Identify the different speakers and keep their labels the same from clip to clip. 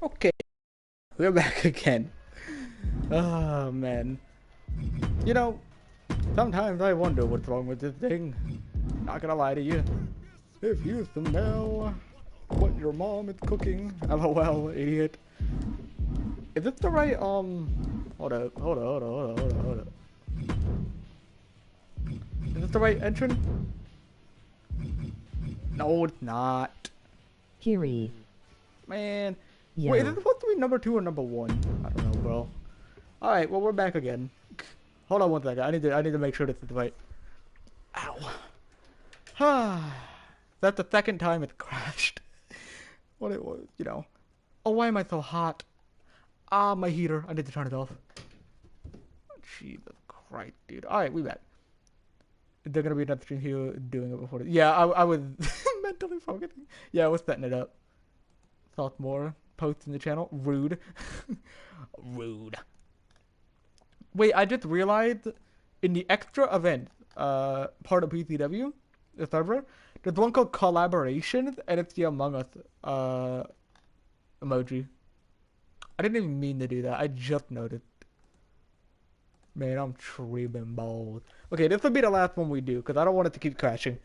Speaker 1: Okay, we're back again. Oh man. You know, sometimes I wonder what's wrong with this thing. Not gonna lie to you. If you smell what your mom is cooking, LOL, idiot. Is this the right, hold up, hold up. Is this the right entrance? No, it's not.
Speaker 2: Kiri.
Speaker 1: Man. Wait, is
Speaker 2: Yo.
Speaker 1: it supposed to be number 2 or number 1? I don't know, bro. Alright, well, we're back again. Hold on one second. I need to make sure this is right. Ow. That's the second time it crashed. What it was, you know. Oh, why am I so hot? Ah, my heater. I need to turn it off. Jesus Christ, dude. Alright, we back. They're gonna be another stream here doing it before. Yeah, I was mentally focusing. Yeah, I was setting it up. Thought more. Posts in the channel. Rude. Rude. Wait, I just realized in the extra event, part of PCW, the server, there's one called Collaborations, and it's the Among Us, emoji. I didn't even mean to do that. I just noticed. Man, I'm tripping balls. Okay, this will be the last one we do, because I don't want it to keep crashing.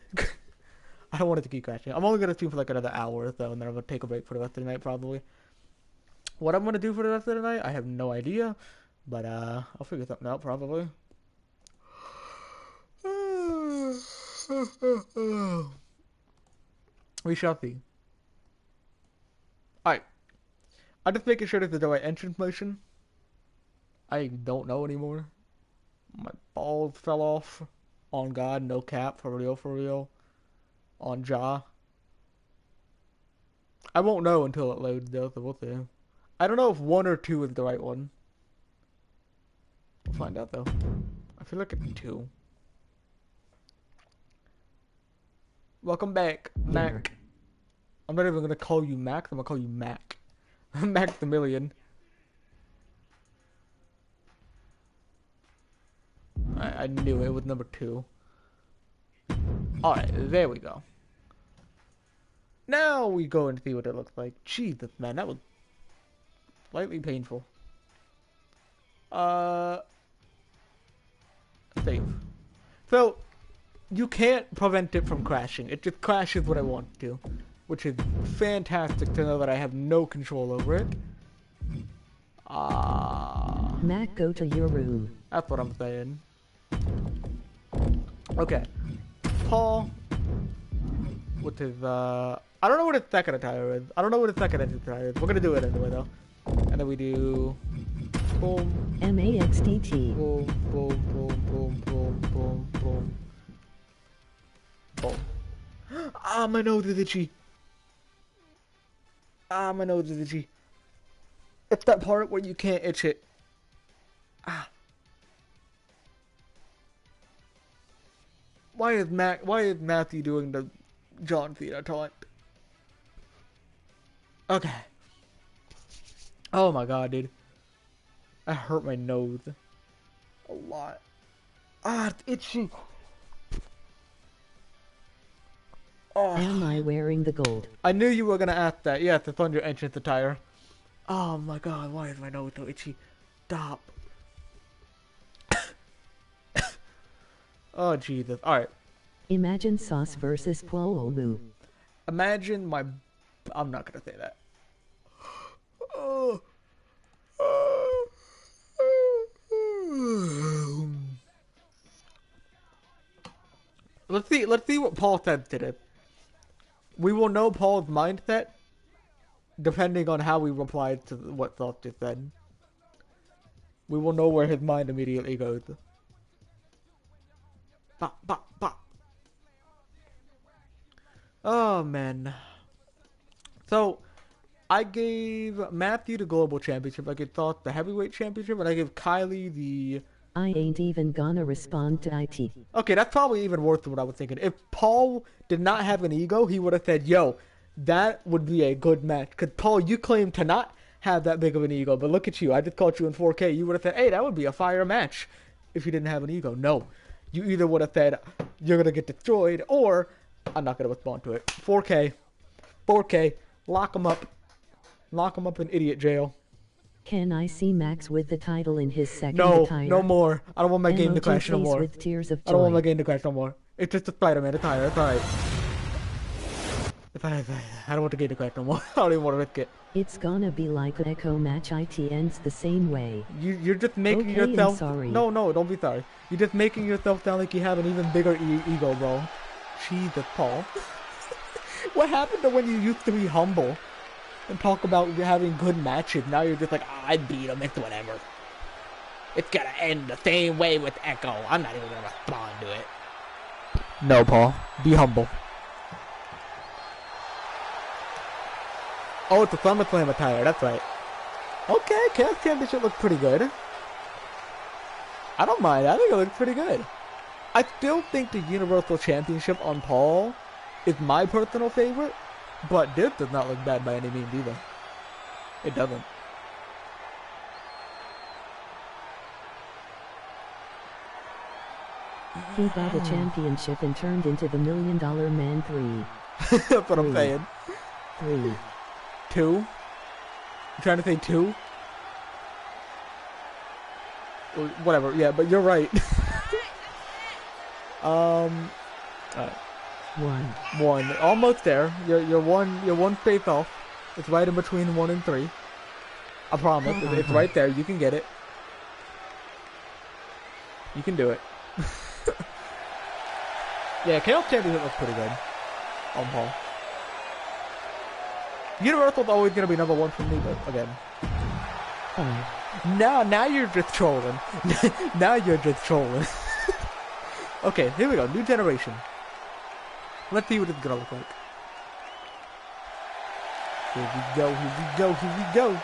Speaker 1: I don't want it to keep crashing. I'm only going to stream for like another hour or so, and then I'm going to take a break for the rest of the night, probably. What I'm going to do for the rest of the night, I have no idea. But, I'll figure something out, probably. We shall see. Alright. I'm just making sure this is the right entrance motion. I don't know anymore. My balls fell off. On God, no cap. For real, for real. On jaw. I won't know until it loads, though, so we'll see. I don't know if 1 or 2 is the right one. We'll find out, though. I feel like it's 2. Welcome back, Mac. I'm not even gonna call you Max, I'm gonna call you Mac. Maximilian. I knew it was number 2. Alright, there we go. Now we go and see what it looks like. Jesus, man, that was slightly painful. Save. So, you can't prevent it from crashing. It just crashes when I want it to. Which is fantastic to know that I have no control over it.
Speaker 2: Mac, go to your room.
Speaker 1: That's what I'm saying. Okay. Paul. With his, I don't know what his second attire is. I don't know what his second attire is. We're gonna do it anyway, though. And then we do... Boom.
Speaker 2: MAXDT.
Speaker 1: Boom, boom, boom, boom, boom, boom, boom. Boom. Ah, my nose is itchy. Ah, my nose is itchy. It's that part where you can't itch it. Ah. Why is Matthew doing the John Cena taunt? Okay. Oh my god, dude. I hurt my nose. A lot. Ah, it's itchy. Oh.
Speaker 2: Am I wearing the gold?
Speaker 1: I knew you were gonna ask that. Yes, it's on your entrance attire. Oh my god, why is my nose so itchy? Stop. Oh Jesus. Alright.
Speaker 2: Imagine Sauce versus Puolu.
Speaker 1: Imagine my... I'm not gonna say that. Let's see what Paul said today. We will know Paul's mindset depending on how we replied to what Sauce just said. We will know where his mind immediately goes. Bop, bop, bop. Oh, man. So, I gave Matthew the Global Championship. I gave Sauce the Heavyweight Championship. And I gave Kylie the...
Speaker 2: I ain't even gonna respond to IT.
Speaker 1: Okay, that's probably even worse than what I was thinking. If Paul did not have an ego, he would have said, yo, that would be a good match. Because, Paul, you claim to not have that big of an ego. But look at you. I just caught you in 4K. You would have said, hey, that would be a fire match if you didn't have an ego. No. You either would have said, you're going to get destroyed, or I'm not going to respond to it. 4K. 4K. Lock them up. Lock him up in idiot jail.
Speaker 2: Can I see Max with the title in his second
Speaker 1: No,
Speaker 2: attire?
Speaker 1: no more. I don't want my game to
Speaker 2: Emoji
Speaker 1: crash no
Speaker 2: face
Speaker 1: more.
Speaker 2: with tears of
Speaker 1: I don't want my
Speaker 2: joy.
Speaker 1: game to crash no more. It's just a Spider-Man attire. It's alright. I don't want the game to crash no more. I don't even want to risk it.
Speaker 2: It's gonna be like an echo match. It ends the same way.
Speaker 1: You're just making
Speaker 2: Okay, I'm
Speaker 1: yourself.
Speaker 2: sorry.
Speaker 1: No, don't be sorry. You're just making yourself sound like you have an even bigger ego, bro. Jesus, Paul. What happened to when you used to be humble and talk about having good matches? Now you're just like, I beat him. It's whatever. It's gonna end the same way with Echo. I'm not even gonna respond to it. No, Paul. Be humble. Oh, it's a SummerSlam attire. That's right. Okay, Chaos Championship looks pretty good. I don't mind. I think it looks pretty good. I still think the Universal Championship on Paul is my personal favorite, but this does not look bad by any means either. It doesn't.
Speaker 2: He got a championship and turned into the $1 Million Man 3.
Speaker 1: That's what I'm saying.
Speaker 2: 3.
Speaker 1: 2? You trying to say 2? Well, whatever, yeah, but you're right. Alright. 1. Almost there. You're one space off. It's right in between 1 and 3. I promise. It's right there. You can get it. You can do it. Yeah, Chaos Championship looks pretty good on Paul. Universal's always gonna be number 1 for me, but again. Now you're just trolling. Now you're just trolling. Okay, here we go. New generation. Let's see what it's gonna look like. Here we go.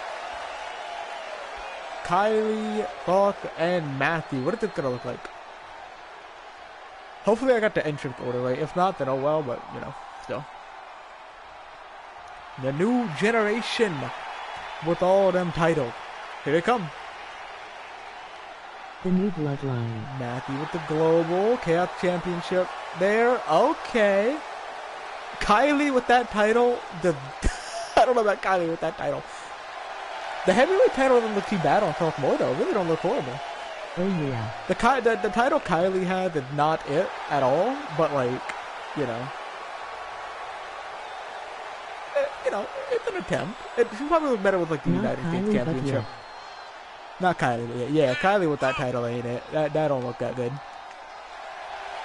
Speaker 1: Kylie, Buck, and Matthew. What is it gonna look like? Hopefully I got the entrance order right. If not, then oh well, but, you know, still. The new generation with all them titles. Here they come.
Speaker 2: The new bloodline.
Speaker 1: Matthew with the Global Chaos Championship there. Okay. Kylie with that title. I don't know about Kylie with that title. The heavyweight title doesn't look too bad on South More though. It really don't look horrible.
Speaker 2: Oh yeah.
Speaker 1: The title Kylie had is not it at all, but like, you know, it's an attempt. She probably look better with like the United States Championship. Not Kylie, but yeah, Kylie with that title ain't it. That don't look that good.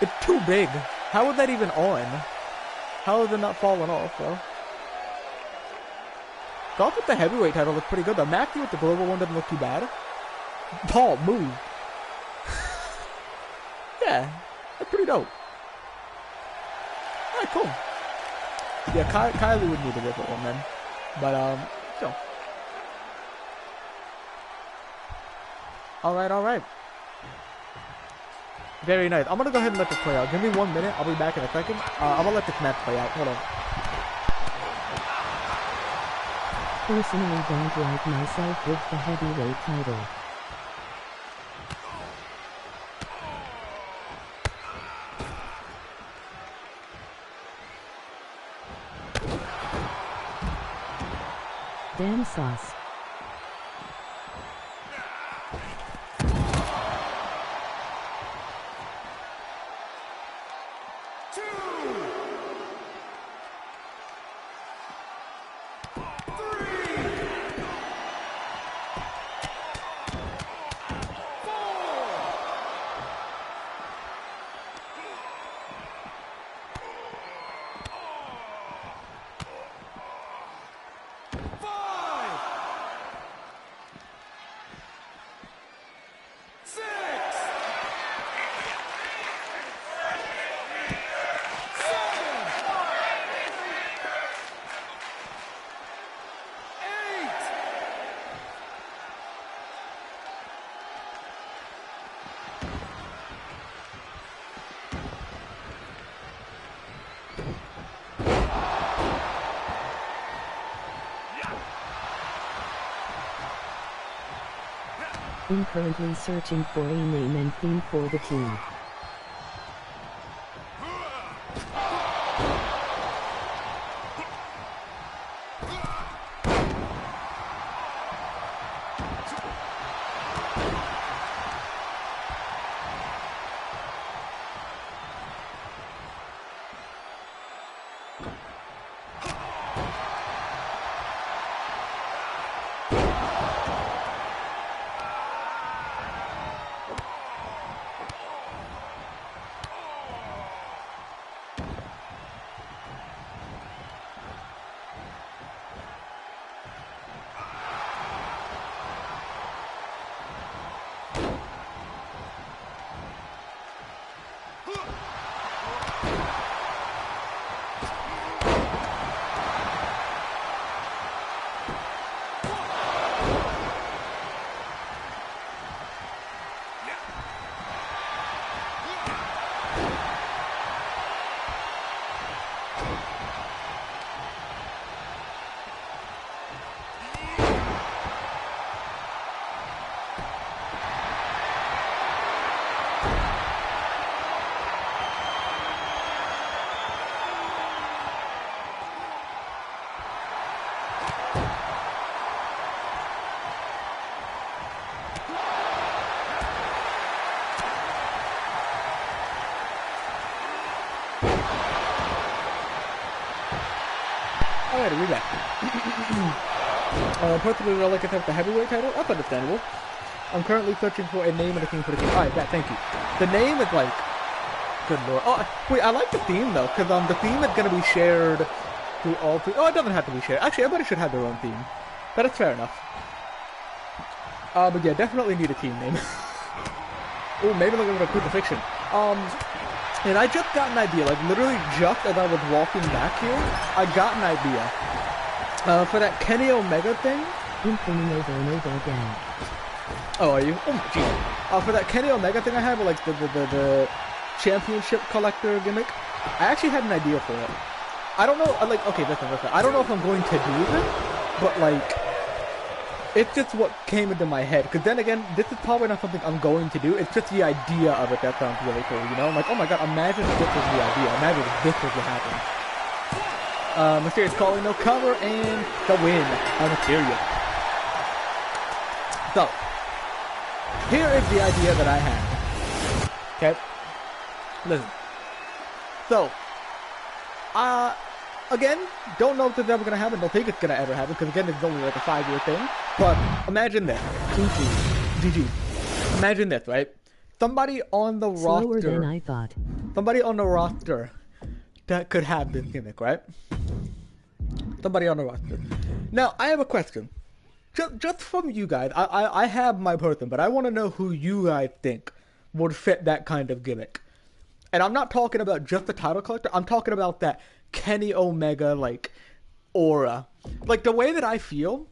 Speaker 1: It's too big. How is that even on? How is it not falling off, bro? Golf with the heavyweight title looks pretty good though. Matthew with the global one doesn't look too bad. Paul, move. Yeah, that's pretty dope. Alright, cool. Yeah, Kylie would need a different one then. But, still. Alright. Very nice. I'm gonna go ahead and let this play out. Give me 1 minute. I'll be back in a second. I'm gonna let this match play out. Hold on.
Speaker 2: Personally don't like myself with the heavyweight title. Damn sauce. I'm currently searching for a name and theme for the team.
Speaker 1: Alright, we're back. Personally, I like to have the heavyweight title. That's understandable. I'm currently searching for a name and a theme for the game. Alright, thank you. The name is like... Good lord. Oh, wait, I like the theme though, because the theme is going to be shared through all three. Oh, it doesn't have to be shared. Actually, everybody should have their own theme. But it's fair enough. But yeah, definitely need a team name. Oh, maybe look at a crucifixion. And I just got an idea, like literally just as I was walking back here, I got an idea. For that Kenny Omega thing.
Speaker 2: Infamy over and over again.
Speaker 1: Oh, are you? Oh my jeez. For that Kenny Omega thing I have, like the championship collector gimmick, I actually had an idea for it. I don't know, like, okay, listen. I don't know if I'm going to do this, but like, it's just what came into my head. Because then again, this is probably not something I'm going to do. It's just the idea of it that sounds really cool, you know? I'm like, oh my god, imagine if this was the idea. Imagine if this was what happened. Mysterious calling, no cover, and the win on Mysterious. So, here is the idea that I have. Okay? Listen. So, again, don't know if this is ever going to happen. Don't think it's going to ever happen, because again, it's only like a 5-year thing. But, imagine this. GG. Imagine this, right? Somebody on the roster...
Speaker 2: Slower than I thought.
Speaker 1: Somebody on the roster that could have this gimmick, right? Somebody on the roster. Now, I have a question. Just from you guys, I have my person, but I want to know who you guys think would fit that kind of gimmick. And I'm not talking about just the title collector. I'm talking about that Kenny Omega, like, aura. Like, the way that I feel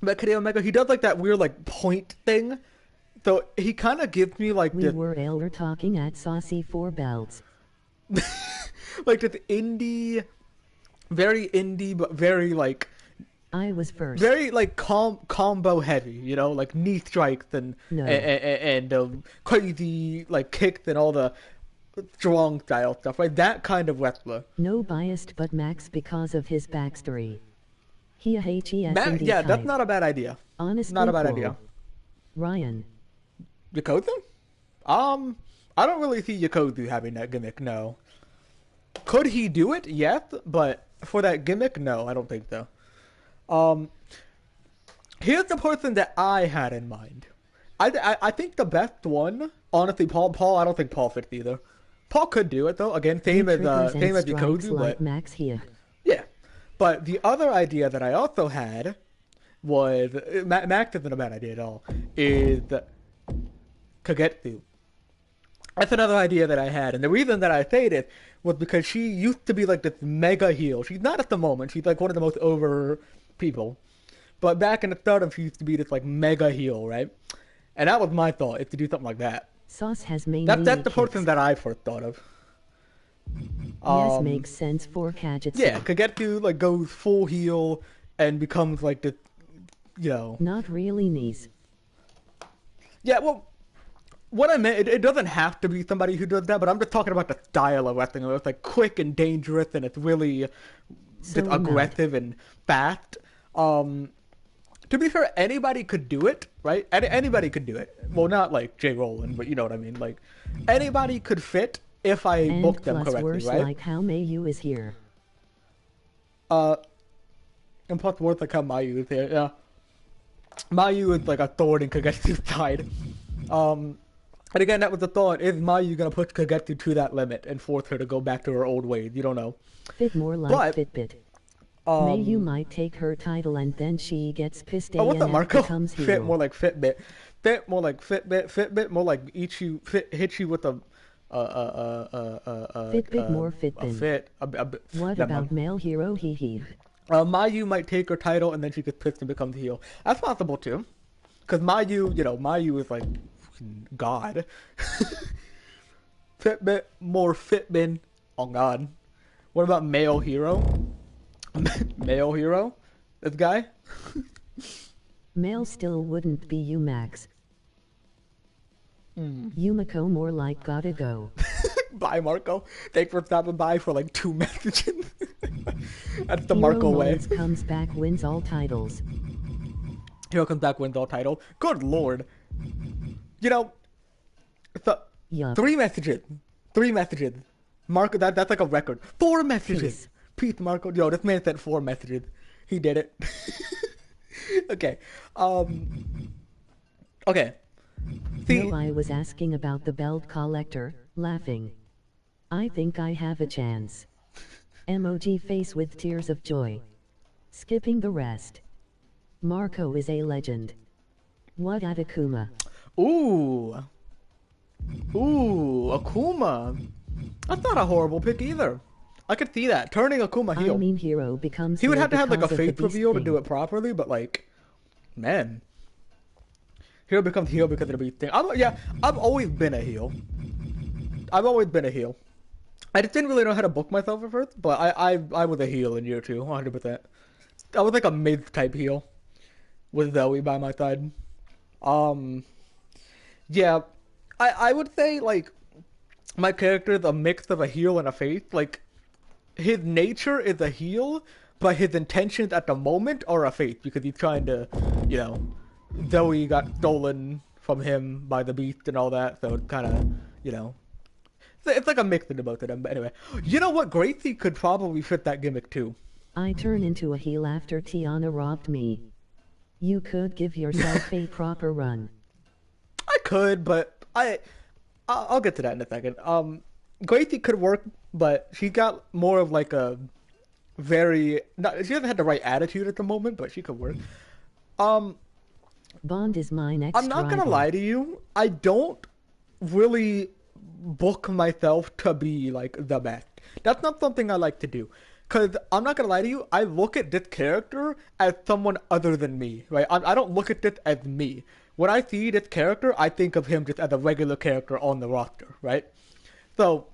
Speaker 1: about Kenny Omega, he does, like, that weird, like, point thing. So, he kind of gives me, like,
Speaker 2: We were elder talking at Saucy 4 Belts.
Speaker 1: Like, this indie, very indie, but very, like...
Speaker 2: I was first.
Speaker 1: Very, like, combo heavy, you know? Like, knee strikes and crazy, like, kicks and all the strong style stuff, right? That kind of wrestler.
Speaker 2: No biased but Max because of his backstory. He a HES
Speaker 1: yeah, that's not a bad idea.
Speaker 2: Honestly,
Speaker 1: not a bad idea.
Speaker 2: Ryan.
Speaker 1: Yakozu? I don't really see Yakozu having that gimmick, no. Could he do it? Yes, but for that gimmick, no, I don't think so. Here's the person that I had in mind. I think the best one, honestly, Paul, I don't think Paul fits either. Paul could do it though. Again, same as Yakozu,
Speaker 2: like
Speaker 1: but
Speaker 2: Max here.
Speaker 1: Yeah. But the other idea that I also had was Max isn't a bad idea at all. Is Kagetsu. That's another idea that I had, and the reason that I say this was because she used to be like this mega heel. She's not at the moment. She's like one of the most over people. But back in the stardom, she used to be this like mega heel, right? And that was my thought, is to do something like that.
Speaker 2: Sauce has made
Speaker 1: that's the person that I first thought of.
Speaker 2: Yes, makes sense for Kagetsu.
Speaker 1: Yeah, Kagetsu like goes full heel and becomes like the, you know.
Speaker 2: Not really knees.
Speaker 1: Yeah, well, what I meant, it doesn't have to be somebody who does that, but I'm just talking about the style of wrestling. It's like quick and dangerous, and it's really just aggressive and fast. To be fair, anybody could do it, right? Anybody could do it. Well, not like Jay Rowland, but you know what I mean. Like, anybody could fit if I booked them correctly,
Speaker 2: worse,
Speaker 1: right?
Speaker 2: Like how Mayu is here.
Speaker 1: And plus worse like how Mayu is here, yeah. Mayu is like a thorn in Kagetsu's side. And again, that was the thought. Is Mayu going to push Kagetsu to that limit and force her to go back to her old ways? You don't know.
Speaker 2: Fit more like Fitbit. Mayu might take her title and then she gets pissed
Speaker 1: what's up, Marco?
Speaker 2: Becomes
Speaker 1: Fit
Speaker 2: hero.
Speaker 1: more like Fitbit. Fit more like Fitbit. Fitbit more like hit you with a
Speaker 2: Fitbit more Fitbin. What about male hero? He.
Speaker 1: Mayu might take her title and then she gets pissed and becomes a heel. That's possible too. Because Mayu, you know, Mayu is like God. Fitbit more Fitbin. Oh God. What about male hero? Male hero? This guy?
Speaker 2: Male still wouldn't be you, Max. Yumiko more like gotta go.
Speaker 1: Bye, Marco. Thanks for stopping by for like 2 messages. That's the
Speaker 2: Hero
Speaker 1: Marco way.
Speaker 2: Comes back, wins all titles.
Speaker 1: Hero comes back, wins all titles. Good lord. You know, so,
Speaker 2: Yup.
Speaker 1: 3 messages. 3 messages. Marco, that's like a record. 4 messages.
Speaker 2: Peace.
Speaker 1: Peace, Marco. Yo, this man sent 4 messages. He did it. Okay. Okay. See,
Speaker 2: No, I was asking about the belt collector, laughing. I think I have a chance. Emoji face with tears of joy. Skipping the rest. Marco is a legend. What at Akuma?
Speaker 1: ooh. Ooh, Akuma. That's not a horrible pick either. I could see that. Turning Akuma
Speaker 2: I
Speaker 1: heel.
Speaker 2: mean, hero becomes
Speaker 1: He would
Speaker 2: heel
Speaker 1: have to have like a
Speaker 2: because of the
Speaker 1: faith
Speaker 2: beast
Speaker 1: reveal to
Speaker 2: thing.
Speaker 1: do it properly, but like, man. Hero becomes heel because of the beast thing. I've always been a heel. I've always been a heel. I just didn't really know how to book myself at first, but I was a heel in year 2, 100%. I was like a mid type heel with Zoe by my side. Um, yeah, I would say like my character is a mix of a heel and a face. Like his nature is a heel, but his intentions at the moment are a face because he's trying to, you know, Zoe got stolen from him by the beast and all that, so it's kind of, you know, it's like a mix of both of them. But anyway, you know what? Gracie could probably fit that gimmick too.
Speaker 2: I turn into a heel after Tiana robbed me. You could give yourself a proper run.
Speaker 1: I could, but I'll get to that in a second. Gracie could work, but she got more of like a very not. She hasn't had the right attitude at the moment, but she could work. Um,
Speaker 2: Bond is my next
Speaker 1: I'm not gonna
Speaker 2: rival.
Speaker 1: lie to you. I don't really book myself to be like the best. That's not something I like to do. Cause I'm not gonna lie to you. I look at this character as someone other than me, right? I don't look at this as me. When I see this character, I think of him just as a regular character on the roster, right? So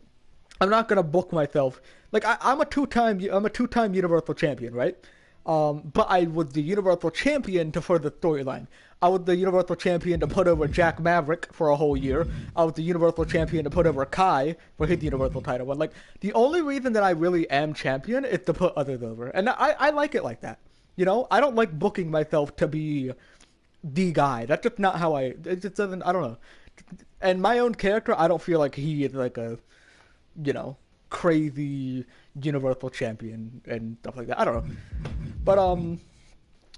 Speaker 1: I'm not gonna book myself like I'm a two-time Universal Champion, right? But I was the Universal Champion to further storyline. I was the Universal Champion to put over Jack Maverick for a whole year. I was the Universal Champion to put over Kai for his Universal title. But like the only reason that I really am champion is to put others over, and I like it like that. You know, I don't like booking myself to be the guy. That's just not how I. It just doesn't. I don't know. And my own character, I don't feel like he is like a, you know, crazy Universal Champion and stuff like that. I don't know. But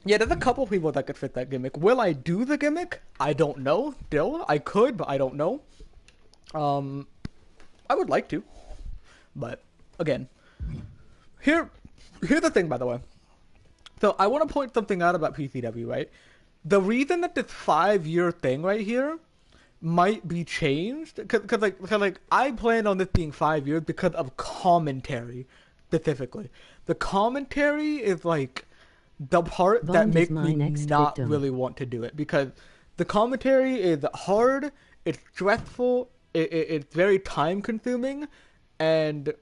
Speaker 1: yeah, there's a couple people that could fit that gimmick. Will I do the gimmick? I don't know. Still, I could, but I don't know. I would like to, but again, here's the thing, by the way. So I want to point something out about PCW, right? The reason that this 5-year thing right here might be changed, because like I plan on this being 5 years because of commentary, specifically. The commentary is like the part that
Speaker 2: Bond is
Speaker 1: makes
Speaker 2: my
Speaker 1: me
Speaker 2: next
Speaker 1: not
Speaker 2: victim.
Speaker 1: really want to do it, because the commentary is hard, it's stressful, it's very time consuming, and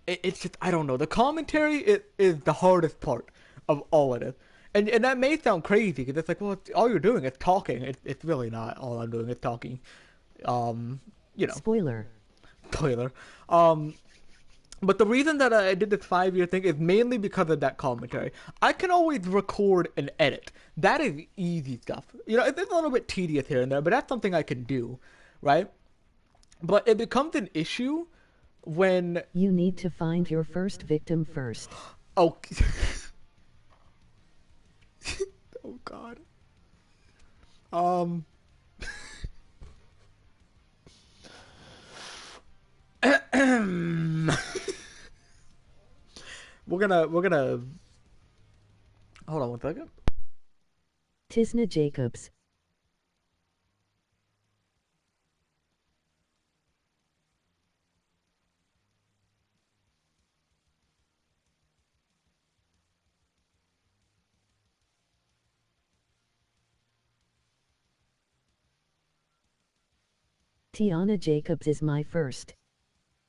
Speaker 1: it's just, I don't know. The commentary is the hardest part of all of it. And that may sound crazy because it's like, well, all you're doing is talking. It's really not. All I'm doing is talking. You know,
Speaker 2: Spoiler.
Speaker 1: spoiler. But the reason that I did this 5-year thing is mainly because of that commentary. I can always record and edit. That is easy stuff. You know, it's a little bit tedious here and there, but that's something I can do, right? But it becomes an issue when
Speaker 2: You need to find your first victim first.
Speaker 1: oh. Oh God. We're gonna hold on one second.
Speaker 2: Tisna Jacobs. Tiana Jacobs is my first.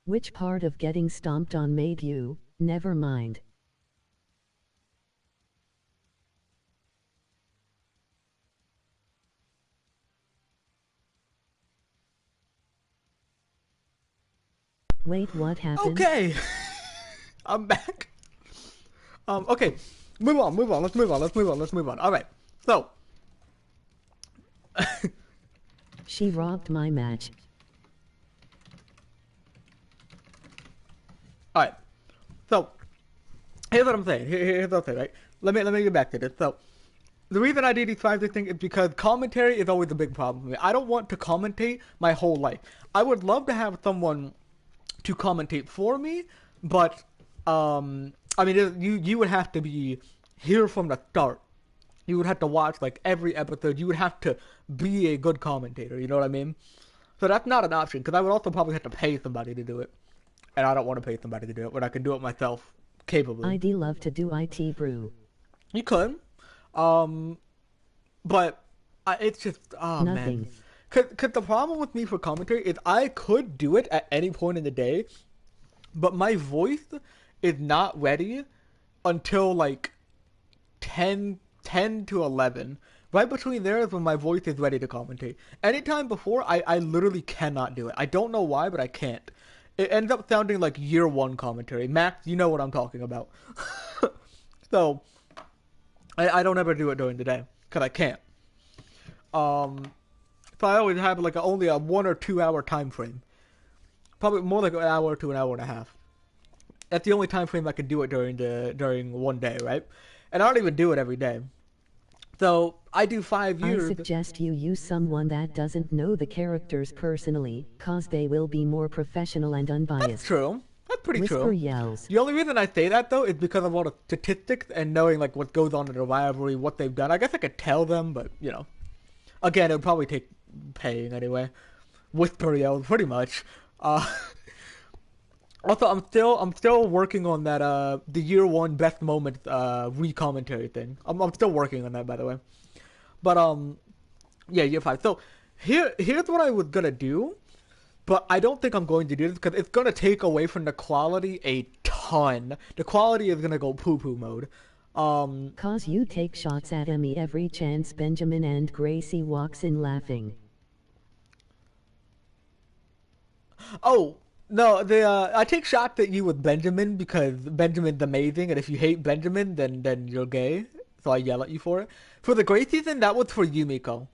Speaker 2: Which part of getting stomped on made you? Never mind. Wait, what happened?
Speaker 1: Okay. I'm back. Okay. Move on. Let's move on. All right. So,
Speaker 2: She robbed my match.
Speaker 1: all right. So, Here's what I'm saying. Here's what I'm saying, right? Let me get back to this. So, the reason I do these 5 things is because commentary is always a big problem for me. I don't want to commentate my whole life. I would love to have someone to commentate for me, but I mean, you would have to be here from the start. You would have to watch like every episode. You would have to be a good commentator. You know what I mean? So that's not an option because I would also probably have to pay somebody to do it, and I don't want to pay somebody to do it when I can do it myself capably.
Speaker 2: I'd love to do IT brew.
Speaker 1: You could, but it's just
Speaker 2: Nothing.
Speaker 1: man. Cause the problem with me for commentary is I could do it at any point in the day, but my voice is not ready until like 10 to 11. Right between there is when my voice is ready to commentate. Anytime before, I literally cannot do it. I don't know why, but I can't. It ends up sounding like year one commentary. Max, you know what I'm talking about. So, I don't ever do it during the day, because I can't. So I always have like only a 1 or 2 hour time frame. Probably more like an hour to an hour and a half. That's the only time frame I can do it during one day, right? And I don't even do it every day. So I do 5 years.
Speaker 2: I suggest you use someone that doesn't know the characters personally, cause they will be more professional and unbiased.
Speaker 1: That's true. That's pretty
Speaker 2: Whisper
Speaker 1: true.
Speaker 2: yells.
Speaker 1: The only reason I say that though is because of all the statistics and knowing like what goes on in the rivalry, what they've done. I guess I could tell them, but you know, again, it would probably take paying anyway. Whisper yells, pretty much. Also, I'm still working on that the year one best moments re-commentary thing. I'm still working on that, by the way. But yeah, year 5. So here's what I was gonna do, but I don't think I'm going to do this because it's gonna take away from the quality a ton. The quality is gonna go poo-poo mode.
Speaker 2: Cause you take shots at me every chance Benjamin and Gracie walks in laughing.
Speaker 1: Oh. No, I take shots at you with Benjamin because Benjamin's amazing, and if you hate Benjamin, then you're gay. So I yell at you for it. For the Great Season, that was for Yumiko.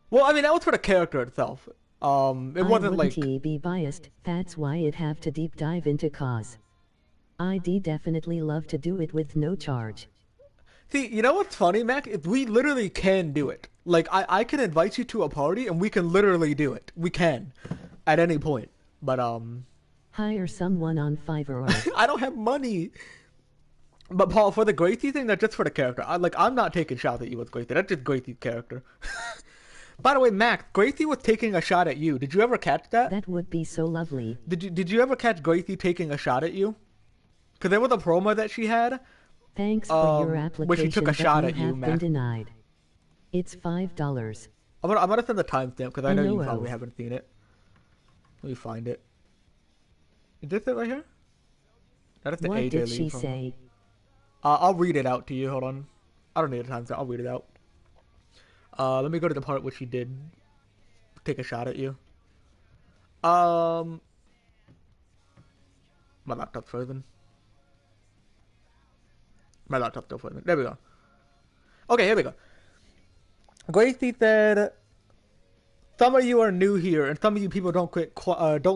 Speaker 1: Well, I mean, that was for the character itself. It wasn't like...
Speaker 2: I wouldn't be biased, that's why I'd have to deep dive into cause. I'd definitely love to do it with no charge.
Speaker 1: See, you know what's funny, Mac? We literally can do it. Like, I can invite you to a party, and we can literally do it. We can. At any point. But,
Speaker 2: hire someone on Fiverr.
Speaker 1: I don't have money. But, Paul, for the Gracie thing, that's just for the character. I'm not taking shots at you with Gracie. That's just Gracie's character. By the way, Max, Gracie was taking a shot at you. Did you ever catch that?
Speaker 2: That would be so lovely.
Speaker 1: Did you ever catch Gracie taking a shot at you? Because there was a promo that she had.
Speaker 2: Thanks for your application,
Speaker 1: where she took a shot at you,
Speaker 2: have
Speaker 1: Max.
Speaker 2: been denied. It's $5.
Speaker 1: I'm gonna send the timestamp because I know you probably haven't seen it. Let me find it. Is this it right here? That is the
Speaker 2: What
Speaker 1: AJ
Speaker 2: did
Speaker 1: Lee
Speaker 2: she
Speaker 1: promo.
Speaker 2: say?
Speaker 1: I'll read it out to you. Hold on. I don't need a timestamp. I'll read it out. Let me go to the part where she did take a shot at you. My laptop's frozen. My laptop's still frozen. There we go. Okay, here we go. Gracie said, "Some of you are new here, and some of you people don't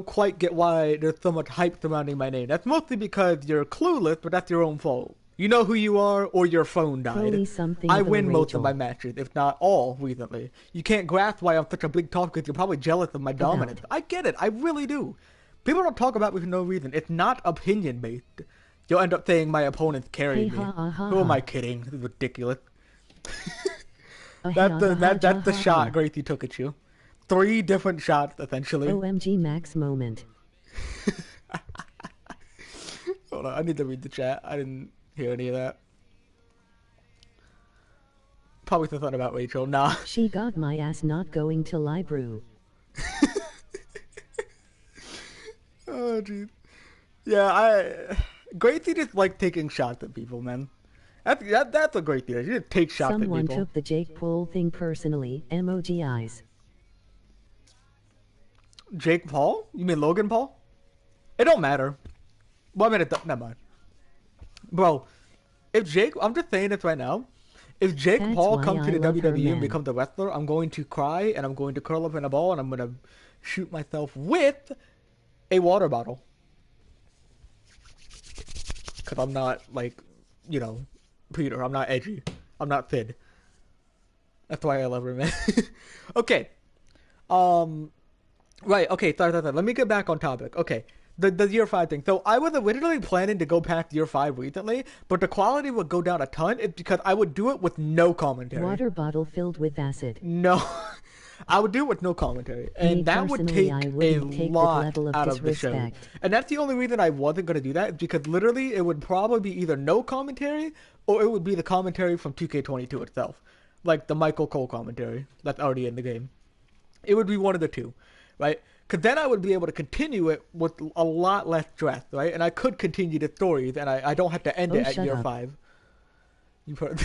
Speaker 1: quite get why there's so much hype surrounding my name. That's mostly because you're clueless, but that's your own fault. You know who you are, or your phone died. I win most of my matches, if not all, recently. You can't grasp why I'm such a big talk because you're probably jealous of my dominance. I get it, I really do. People don't talk about me for no reason. It's not opinion-based. You'll end up saying my opponents carried me. Who am I kidding? This is ridiculous. That's the shot Gracie took at you. 3 different shots, essentially.
Speaker 2: OMG Max moment.
Speaker 1: Hold on, I need to read the chat. I didn't hear any of that. Probably something about Rachel. Nah.
Speaker 2: She got my ass not going to Librew.
Speaker 1: Oh, jeez. Yeah, Gracie just like taking shots at people, man. That's a great thing. She just take shots at people.
Speaker 2: Someone took the Jake Paul thing personally. Emoji eyes.
Speaker 1: Jake Paul? You mean Logan Paul? It don't matter. Well, I mean, never mind. Bro, I'm just saying this right now. If Jake Paul comes to the WWE and becomes a wrestler, I'm going to cry and I'm going to curl up in a ball and I'm going to shoot myself with a water bottle. Because I'm not, like, you know, Peter. I'm not edgy. I'm not thin. That's why I love her, man. Okay. Um. Right. Okay. Sorry. Let me get back on topic. Okay. The year 5 thing. So I was originally planning to go past year 5 recently, but the quality would go down a ton. It's because I would do it with no commentary.
Speaker 2: Water bottle filled with acid.
Speaker 1: No. I would do it with no commentary, and
Speaker 2: Me
Speaker 1: that would
Speaker 2: personally,
Speaker 1: take
Speaker 2: I
Speaker 1: a
Speaker 2: wouldn't take
Speaker 1: lot
Speaker 2: that level of
Speaker 1: out of the show.
Speaker 2: disrespect.
Speaker 1: And that's the only reason I wasn't going to do that, is because literally it would probably be either no commentary or it would be the commentary from 2K22 itself. Like the Michael Cole commentary that's already in the game. It would be one of the two, right? Because then I would be able to continue it with a lot less stress, right? And I could continue the stories, and I don't have to end it at year 5. You've heard.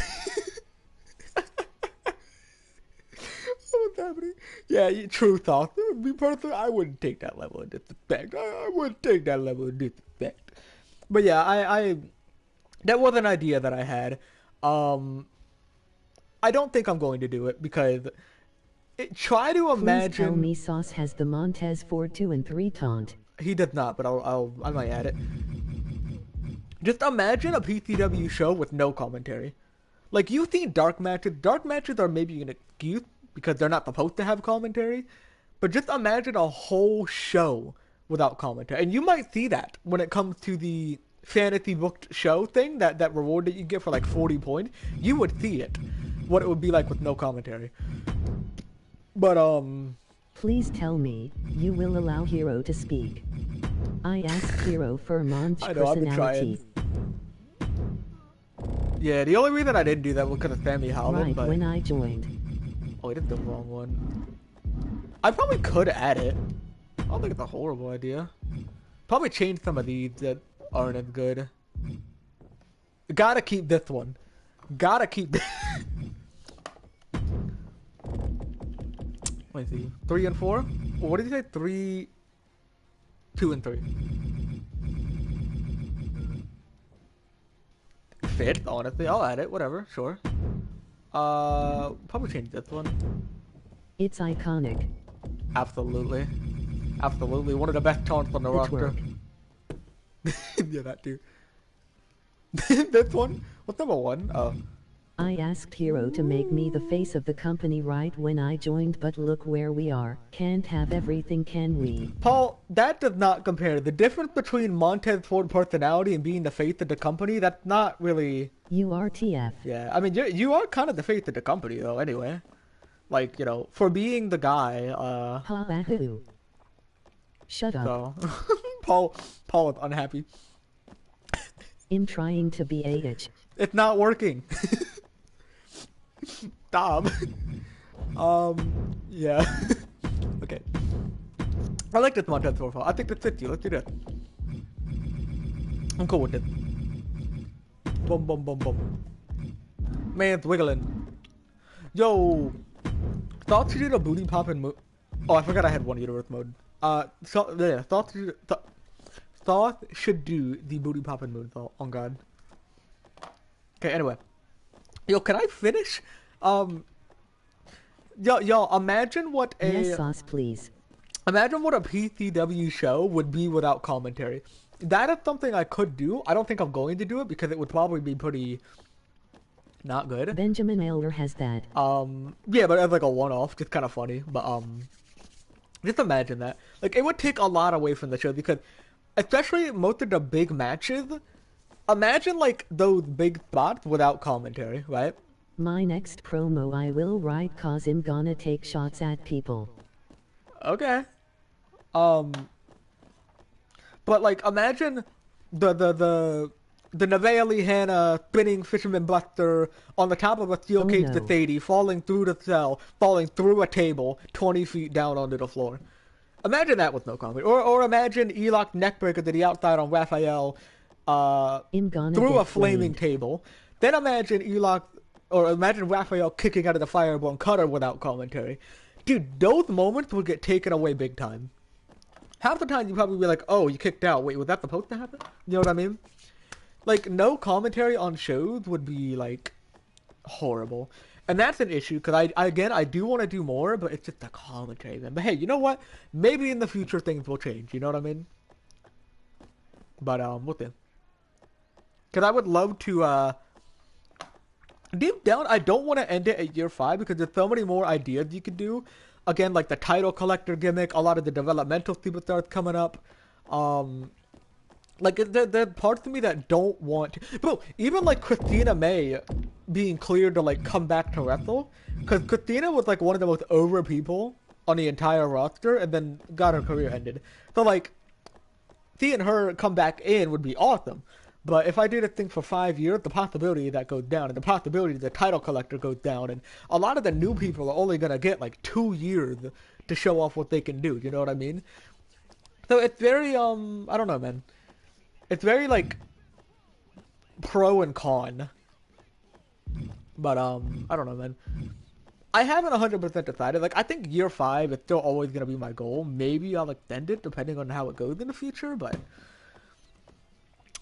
Speaker 1: What's happening? Yeah, true thought. Me personally, I wouldn't take that level of disrespect. I wouldn't take that level of disrespect. But yeah, I that was an idea that I had. I don't think I'm going to do it because try to imagine.
Speaker 2: Please tell me Sauce has the Montez 4, 2, and 3 taunt.
Speaker 1: He does not, but I might add it. Just imagine a PCW show with no commentary. Like, you see dark matches. Dark matches are maybe an excuse because they're not supposed to have commentary. But just imagine a whole show without commentary. And you might see that when it comes to the fantasy booked show thing, that reward that you get for like 40 points. You would see it. What it would be like with no commentary. But,
Speaker 2: Please tell me, you will allow Hero to speak. I asked Hero for Mon's personality.
Speaker 1: I've been trying. Yeah, the only reason I didn't do that was because of Sammy Howland.
Speaker 2: Right
Speaker 1: but...
Speaker 2: when I joined.
Speaker 1: Oh, I did the wrong one. I probably could add it. I don't think it's a horrible idea. Probably change some of these that aren't as good. Gotta keep this one. Gotta keep this. Let me see. 3 and 4? Well, what did you say? 3, 2 and 3. Fifth, honestly. I'll add it. Whatever. Sure. Probably change this one.
Speaker 2: It's iconic.
Speaker 1: Absolutely. Absolutely. One of the best taunts on the roster. Yeah, that too. This one? What's number 1? Oh.
Speaker 2: I asked Hero to make me the face of the company right when I joined, but look where we are. Can't have everything, can we?
Speaker 1: Paul, that does not compare. The difference between Montez Ford personality and being the face of the company, that's not really...
Speaker 2: URTF.
Speaker 1: Yeah, I mean, you are kind of the face of the company, though, anyway. Like, you know, for being the guy,
Speaker 2: Pahoo. Shut up.
Speaker 1: So, Paul is unhappy.
Speaker 2: I'm trying to be AH.
Speaker 1: It's not working. Stop. Yeah. Okay. I like this Montez profile. I think that's it. Let's do that. I'm cool with it. Boom, boom, boom, boom. Man's wiggling. Yo. Thought you did a booty poppin' move. Oh, I forgot I had one universe mode. Thought should do the booty poppin' move. Oh God. Okay, anyway. Yo, can I finish? Yo, imagine what a...
Speaker 2: Yes, Sauce, please.
Speaker 1: Imagine what a PCW show would be without commentary. That is something I could do. I don't think I'm going to do it because it would probably be pretty... not good.
Speaker 2: Benjamin Elder has that.
Speaker 1: Yeah, but as like a one-off, just kind of funny. But, just imagine that. Like, it would take a lot away from the show because... especially most of the big matches... imagine, like, those big spots without commentary, right?
Speaker 2: My next promo I will write cause I'm gonna take shots at people.
Speaker 1: Okay. But, like, imagine the Navali Hannah spinning Fisherman Buster on the top of a steel cage to Sadie, falling through the cell, falling through a table, 20 feet down onto the floor. Imagine that with no commentary. Or imagine Eloc neckbreaker to the outside on Raphael, through a flaming table. Then imagine imagine Raphael kicking out of the fireborn cutter without commentary. Dude, those moments would get taken away big time. Half the time you'd probably be like, oh, you kicked out. Wait, was that supposed to happen? You know what I mean? Like, no commentary on shows would be, like, horrible. And that's an issue, because I do want to do more, but it's just the commentary, man. But hey, you know what? Maybe in the future things will change, you know what I mean? But, we'll see. Because I would love to, deep down, I don't want to end it at year 5 because there's so many more ideas you could do. Again, like the title collector gimmick, a lot of the developmental stuff starts coming up. Like, there are parts of me that don't want to. Bro, even like Christina May being cleared to like come back to wrestle. Because Christina was like one of the most over people on the entire roster and then got her career ended. So like, seeing her come back in would be awesome. But if I do this thing for 5 years, the possibility that goes down, and the possibility the title collector goes down, and a lot of the new people are only gonna get like 2 years to show off what they can do. You know what I mean? So it's very I don't know, man. It's very like pro and con. But I don't know, man. I haven't 100% decided. Like, I think year 5 is still always gonna be my goal. Maybe I'll extend it depending on how it goes in the future, but.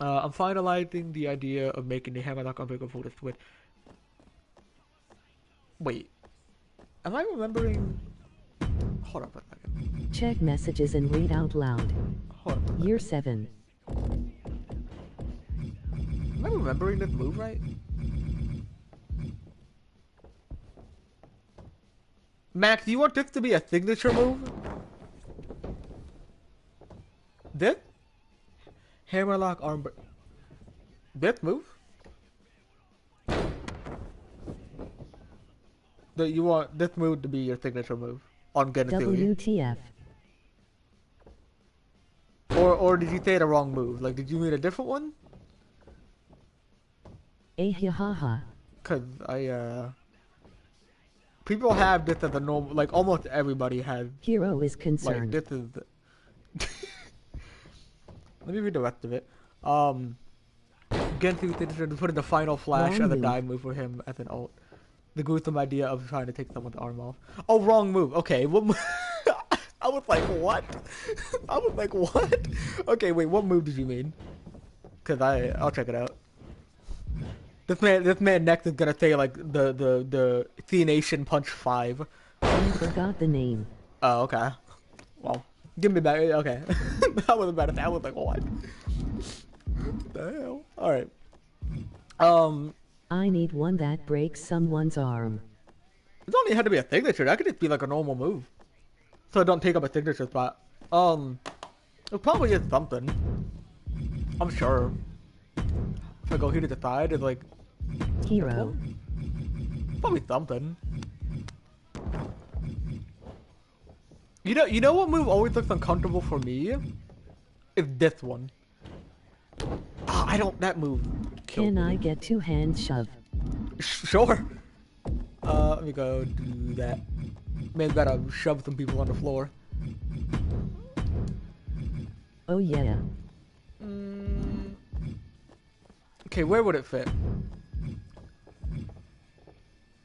Speaker 1: I'm finalizing the idea of making the Hammerlock Unbreakable Full with. Wait. Am I remembering? Hold up a second.
Speaker 2: Check messages and read out loud.
Speaker 1: Hold up.
Speaker 2: Year 7.
Speaker 1: Am I remembering this move right? Max, do you want this to be a signature move? This? Hammerlock arm. This move? You want this move to be your signature move on Genetsugi?
Speaker 2: WTF.
Speaker 1: Or did you say the wrong move? Like, did you mean a different one?
Speaker 2: Ahihaha.
Speaker 1: Cause people have this as a normal, like almost everybody has.
Speaker 2: Hero is concerned.
Speaker 1: Like, this is. Let me read the rest of it. Gensu put in the final flash as a dive move for him as an ult. The gruesome idea of trying to take someone's arm off. Oh, wrong move. Okay, what move? I was like, what? I was like, what? Okay, wait, what move did you mean? Cause I'll check it out. This man next is gonna say like the C Nation Punch 5.
Speaker 2: I forgot the name.
Speaker 1: Oh, okay. Well. Give me back. Okay. That wasn't bad. I was like, what? What the hell? Alright.
Speaker 2: I need one that breaks someone's arm.
Speaker 1: It don't even have to be a signature. That could just be like a normal move. So it don't take up a signature spot. It probably is something. I'm sure. If I go here to the side, it's like...
Speaker 2: Hero.
Speaker 1: Probably something. You know what move always looks uncomfortable for me? Is this one. Oh, I don't, that move.
Speaker 2: Can I get 2 hand shove?
Speaker 1: Sure. Let me go do that. Man's gotta shove some people on the floor.
Speaker 2: Oh yeah.
Speaker 1: Okay, where would it fit?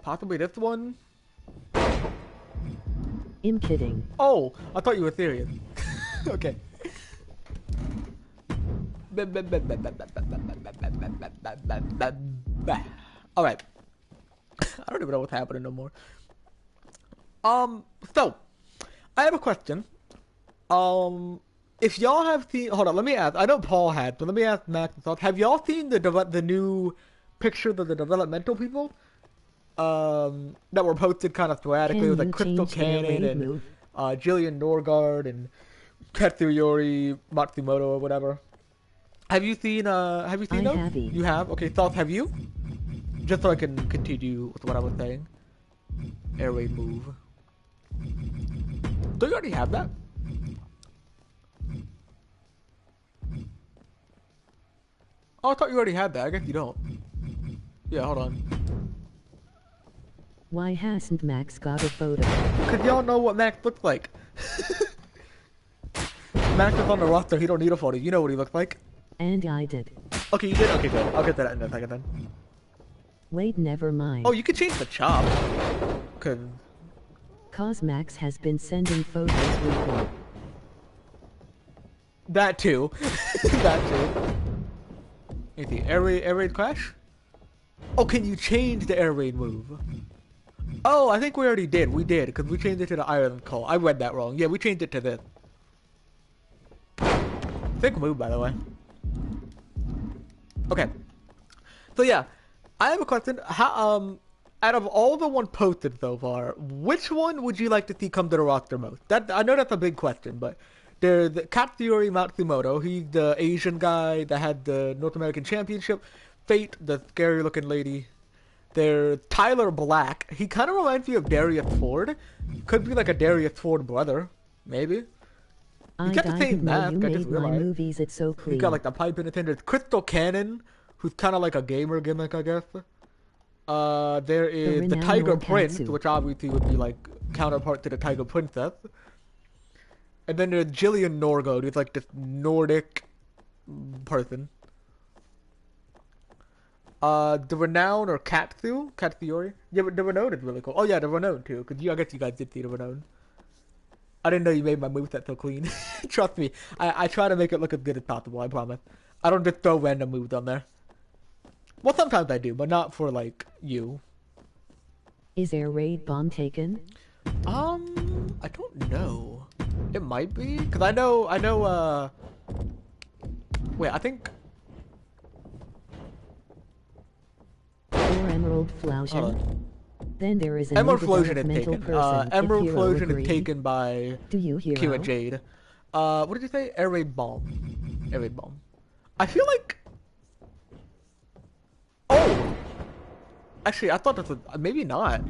Speaker 1: Possibly this one?
Speaker 2: I'm kidding.
Speaker 1: Oh, I thought you were serious. Okay. Alright. I don't even know what's happening no more. So, I have a question. If y'all have seen, hold on, let me ask. I know Paul had, but let me ask Max and thoughts. Have y'all seen the new pictures of the developmental people? That were posted kind of sporadically with like Crystal Cannon and Jillian Norgard and Katsuyori Matsumoto or whatever. Have you seen those? You have? Okay, thoughts, have you? Just so I can continue with what I was saying. Air raid move. Don't you already have that? Oh, I thought you already had that. I guess you don't. Yeah, hold on.
Speaker 2: Why hasn't Max got a photo?
Speaker 1: Because y'all know what Max looks like. Max is on the roster. He don't need a photo. You know what he looks like.
Speaker 2: And I did.
Speaker 1: Okay, you did? Okay, good. I'll get that in a second then.
Speaker 2: Wait, never mind.
Speaker 1: Oh, you can change the chop.
Speaker 2: Cause Max has been sending photos weekly.
Speaker 1: That too. That too. Anything? Air raid crash? Oh, can you change the air raid move? Oh, I think we already did. We did, because we changed it to the Ireland call. I read that wrong. Yeah, we changed it to this. Sick move, by the way. Okay. So yeah, I have a question. Out of all the one posted so far, which one would you like to see come to the roster most? That I know that's a big question, but there's Katsuyori Matsumoto. He's the Asian guy that had the North American Championship. Fate, the scary looking lady. There's Tyler Black. He kind of reminds me of Darius Ford. Could be like a Darius Ford brother, maybe. He's got the same mask. I just realized.
Speaker 2: Movies, it's so clean.
Speaker 1: He's got like the pipe in his hand. There's Crystal Cannon, who's kind of like a gamer gimmick, I guess. There is the Tiger Prince, which obviously would be like counterpart to the Tiger Princess. And then there's Jillian Norgard, who's like this Nordic person. The Renown or Katsuyori. Yeah, but the Renown is really cool. Oh yeah, the Renown too, because I guess you guys did see the Renown. I didn't know you made my moveset so clean. Trust me, I try to make it look as good as possible, I promise. I don't just throw random moves on there. Well, sometimes I do, but not for, like, you.
Speaker 2: Is air raid bomb taken?
Speaker 1: I don't know. It might be, because I know, wait, I think...
Speaker 2: Or Emerald Flausion? Then there is a
Speaker 1: Emerald Flausion is taken. Emerald Flausion is taken by Kira Jade. What did you say? Air raid bomb. Air raid bomb. I feel like... Oh! Actually, I thought this was... Maybe not.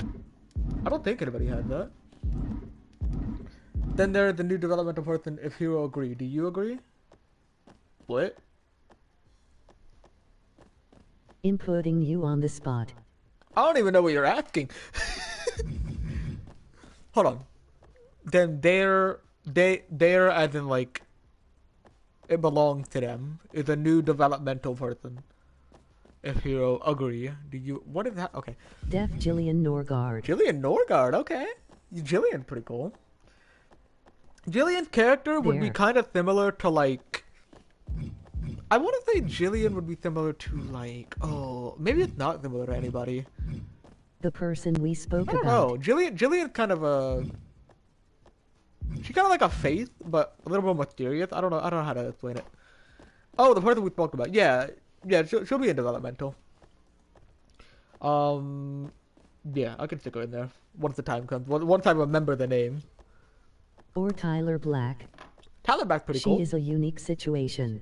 Speaker 1: I don't think anybody had that. Then there's the new developmental person, if Hero agree. Do you agree? What?
Speaker 2: Inputting you on the spot.
Speaker 1: I don't even know what you're asking. Hold on. Then they're as in like... It belongs to them. Is a new developmental person. If Hero agree, do you? What is that? Okay.
Speaker 2: Def Jillian Norgard.
Speaker 1: Jillian Norgard, okay. Jillian's pretty cool. Jillian's character would be kind of similar to like. I want to say Jillian would be similar to like. Oh, maybe it's not similar to anybody.
Speaker 2: The person we spoke about.
Speaker 1: Oh, Jillian's kind of a. She's kind of like a Faith, but a little more mysterious. I don't know how to explain it. Oh, the person we spoke about. Yeah. Yeah, she'll be in developmental. Yeah, I can stick her in there once the time comes. Once I remember the name.
Speaker 2: Or Tyler Black.
Speaker 1: Tyler Black's pretty cool.
Speaker 2: She is a unique situation.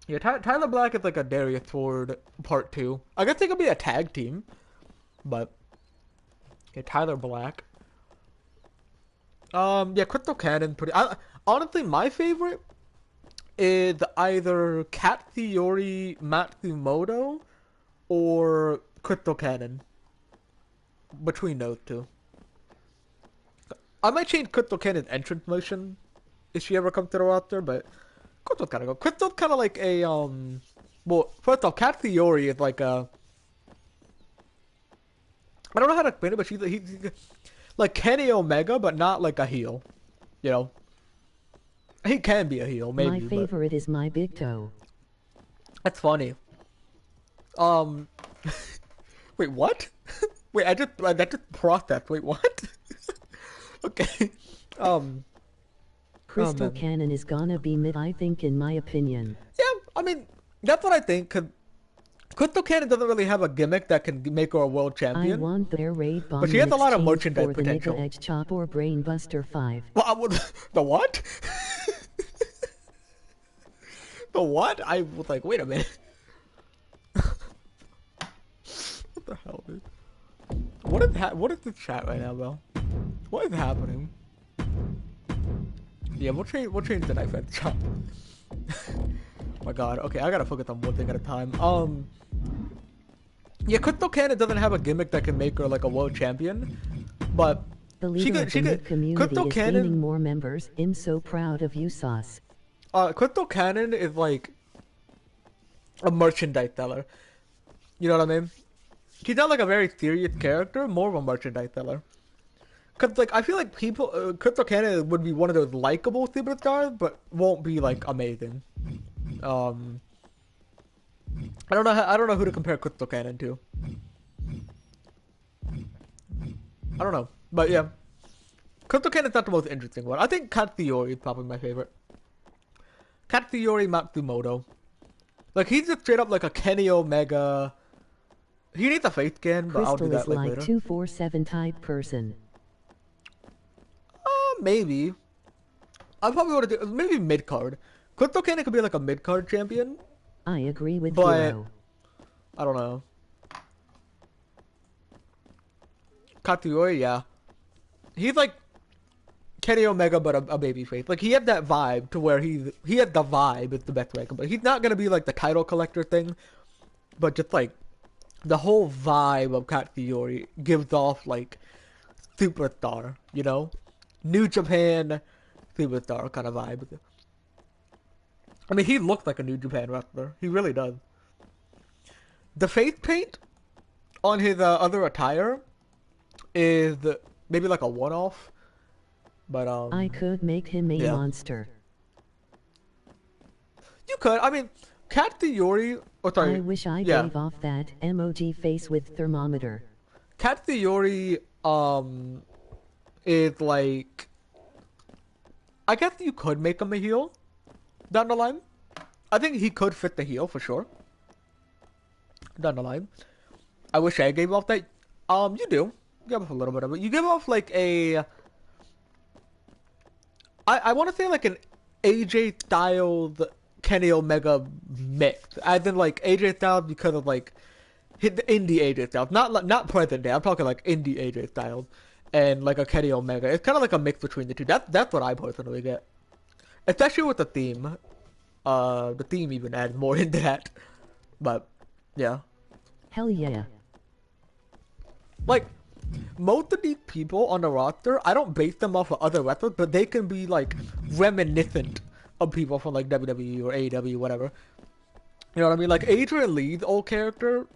Speaker 1: Yeah, Tyler Black is like a Darius Ford Part 2. I guess they could be a tag team. But... Yeah, Tyler Black. Yeah, Crystal Cannon pretty... honestly, my favorite... is either Katsuyori Matsumoto or Crystal Cannon. Between those two. I might change Crystal Cannon's entrance motion if she ever comes to the roster, but Crystal's gotta go. Crystal's kinda like a, well, first off, Katsuyori is like a... I don't know how to explain it, but he's like Kenny Omega, but not like a heel. You know? He can be a heel, maybe.
Speaker 2: My favorite is my big toe.
Speaker 1: That's funny. Wait, what? Wait, I just processed. Wait, what? Okay.
Speaker 2: Crystal Cannon is gonna be mid, I think, in my opinion.
Speaker 1: Yeah, I mean, that's what I think. Cause Crystal Cannon doesn't really have a gimmick that can make her a world champion.
Speaker 2: I want their raid bomb,
Speaker 1: but she has a lot of merchandise
Speaker 2: for
Speaker 1: potential.
Speaker 2: The Edge Chop or Brain Buster 5.
Speaker 1: Well, the what? The what? I was like, wait a minute. What the hell, dude? What is the chat right now, bro? What is happening? Yeah, we'll change the knife at the chop. My God. Okay, I gotta focus on one thing at a time. Yeah, Crystal Cannon doesn't have a gimmick that can make her like a world champion, but
Speaker 2: the leader of the community
Speaker 1: Crystal
Speaker 2: is
Speaker 1: Cannon,
Speaker 2: gaining more members. I'm so proud of you, Sauce.
Speaker 1: Crystal Cannon is like a merchandise seller. You know what I mean? She's not like a very serious character, more of a merchandise seller. Cause like I feel like people, Crystal Cannon would be one of those likable superstars, but won't be like amazing. I don't know who to compare Crystal Cannon to. I don't know, but yeah, Crystal Cannon's not the most interesting one. I think Katsuyori is probably my favorite. Katsuyori Matsumoto. Like he's just straight up like a Kenny Omega. He needs a face scan, but I'll do
Speaker 2: Crystal
Speaker 1: that
Speaker 2: is
Speaker 1: like
Speaker 2: like
Speaker 1: later.
Speaker 2: 247 type person.
Speaker 1: Maybe. I probably want to do maybe mid card. Crystal Kenny could be like a mid card champion,
Speaker 2: I agree with
Speaker 1: but
Speaker 2: Hero.
Speaker 1: I don't know. Katsuyori, yeah. He's like Kenny Omega, but a babyface. Like he had that vibe to where he had the vibe. Is the best way. But he's not gonna be like the title collector thing, but just like the whole vibe of Katsuyori gives off like superstar. You know, New Japan superstar kind of vibe. I mean, he looks like a New Japan wrestler. He really does. The face paint on his other attire is maybe like a one-off, but
Speaker 2: I could make him a
Speaker 1: yeah.
Speaker 2: monster.
Speaker 1: You could. I mean, Katsuyori. Oh, sorry.
Speaker 2: I wish I
Speaker 1: yeah.
Speaker 2: gave off that emoji face with thermometer.
Speaker 1: Katsuyori is like, I guess you could make him a heel down the line. I think he could fit the heel for sure. Down the line. I wish I gave off that. You do. You give off a little bit of it. You give off like a. I want to say like an AJ styled Kenny Omega mix. As in like AJ Styles because of like the indie AJ Styles. Not present day. I'm talking like indie AJ Styles. And like a Kenny Omega. It's kind of like a mix between the two. That's what I personally get. Especially with the theme. The theme even adds more into that. But, yeah.
Speaker 2: Hell yeah.
Speaker 1: Like, most of these people on the roster, I don't base them off of other wrestlers, but they can be, like, reminiscent of people from, like, WWE or AEW, whatever. You know what I mean? Like, Adrian Lee's old character...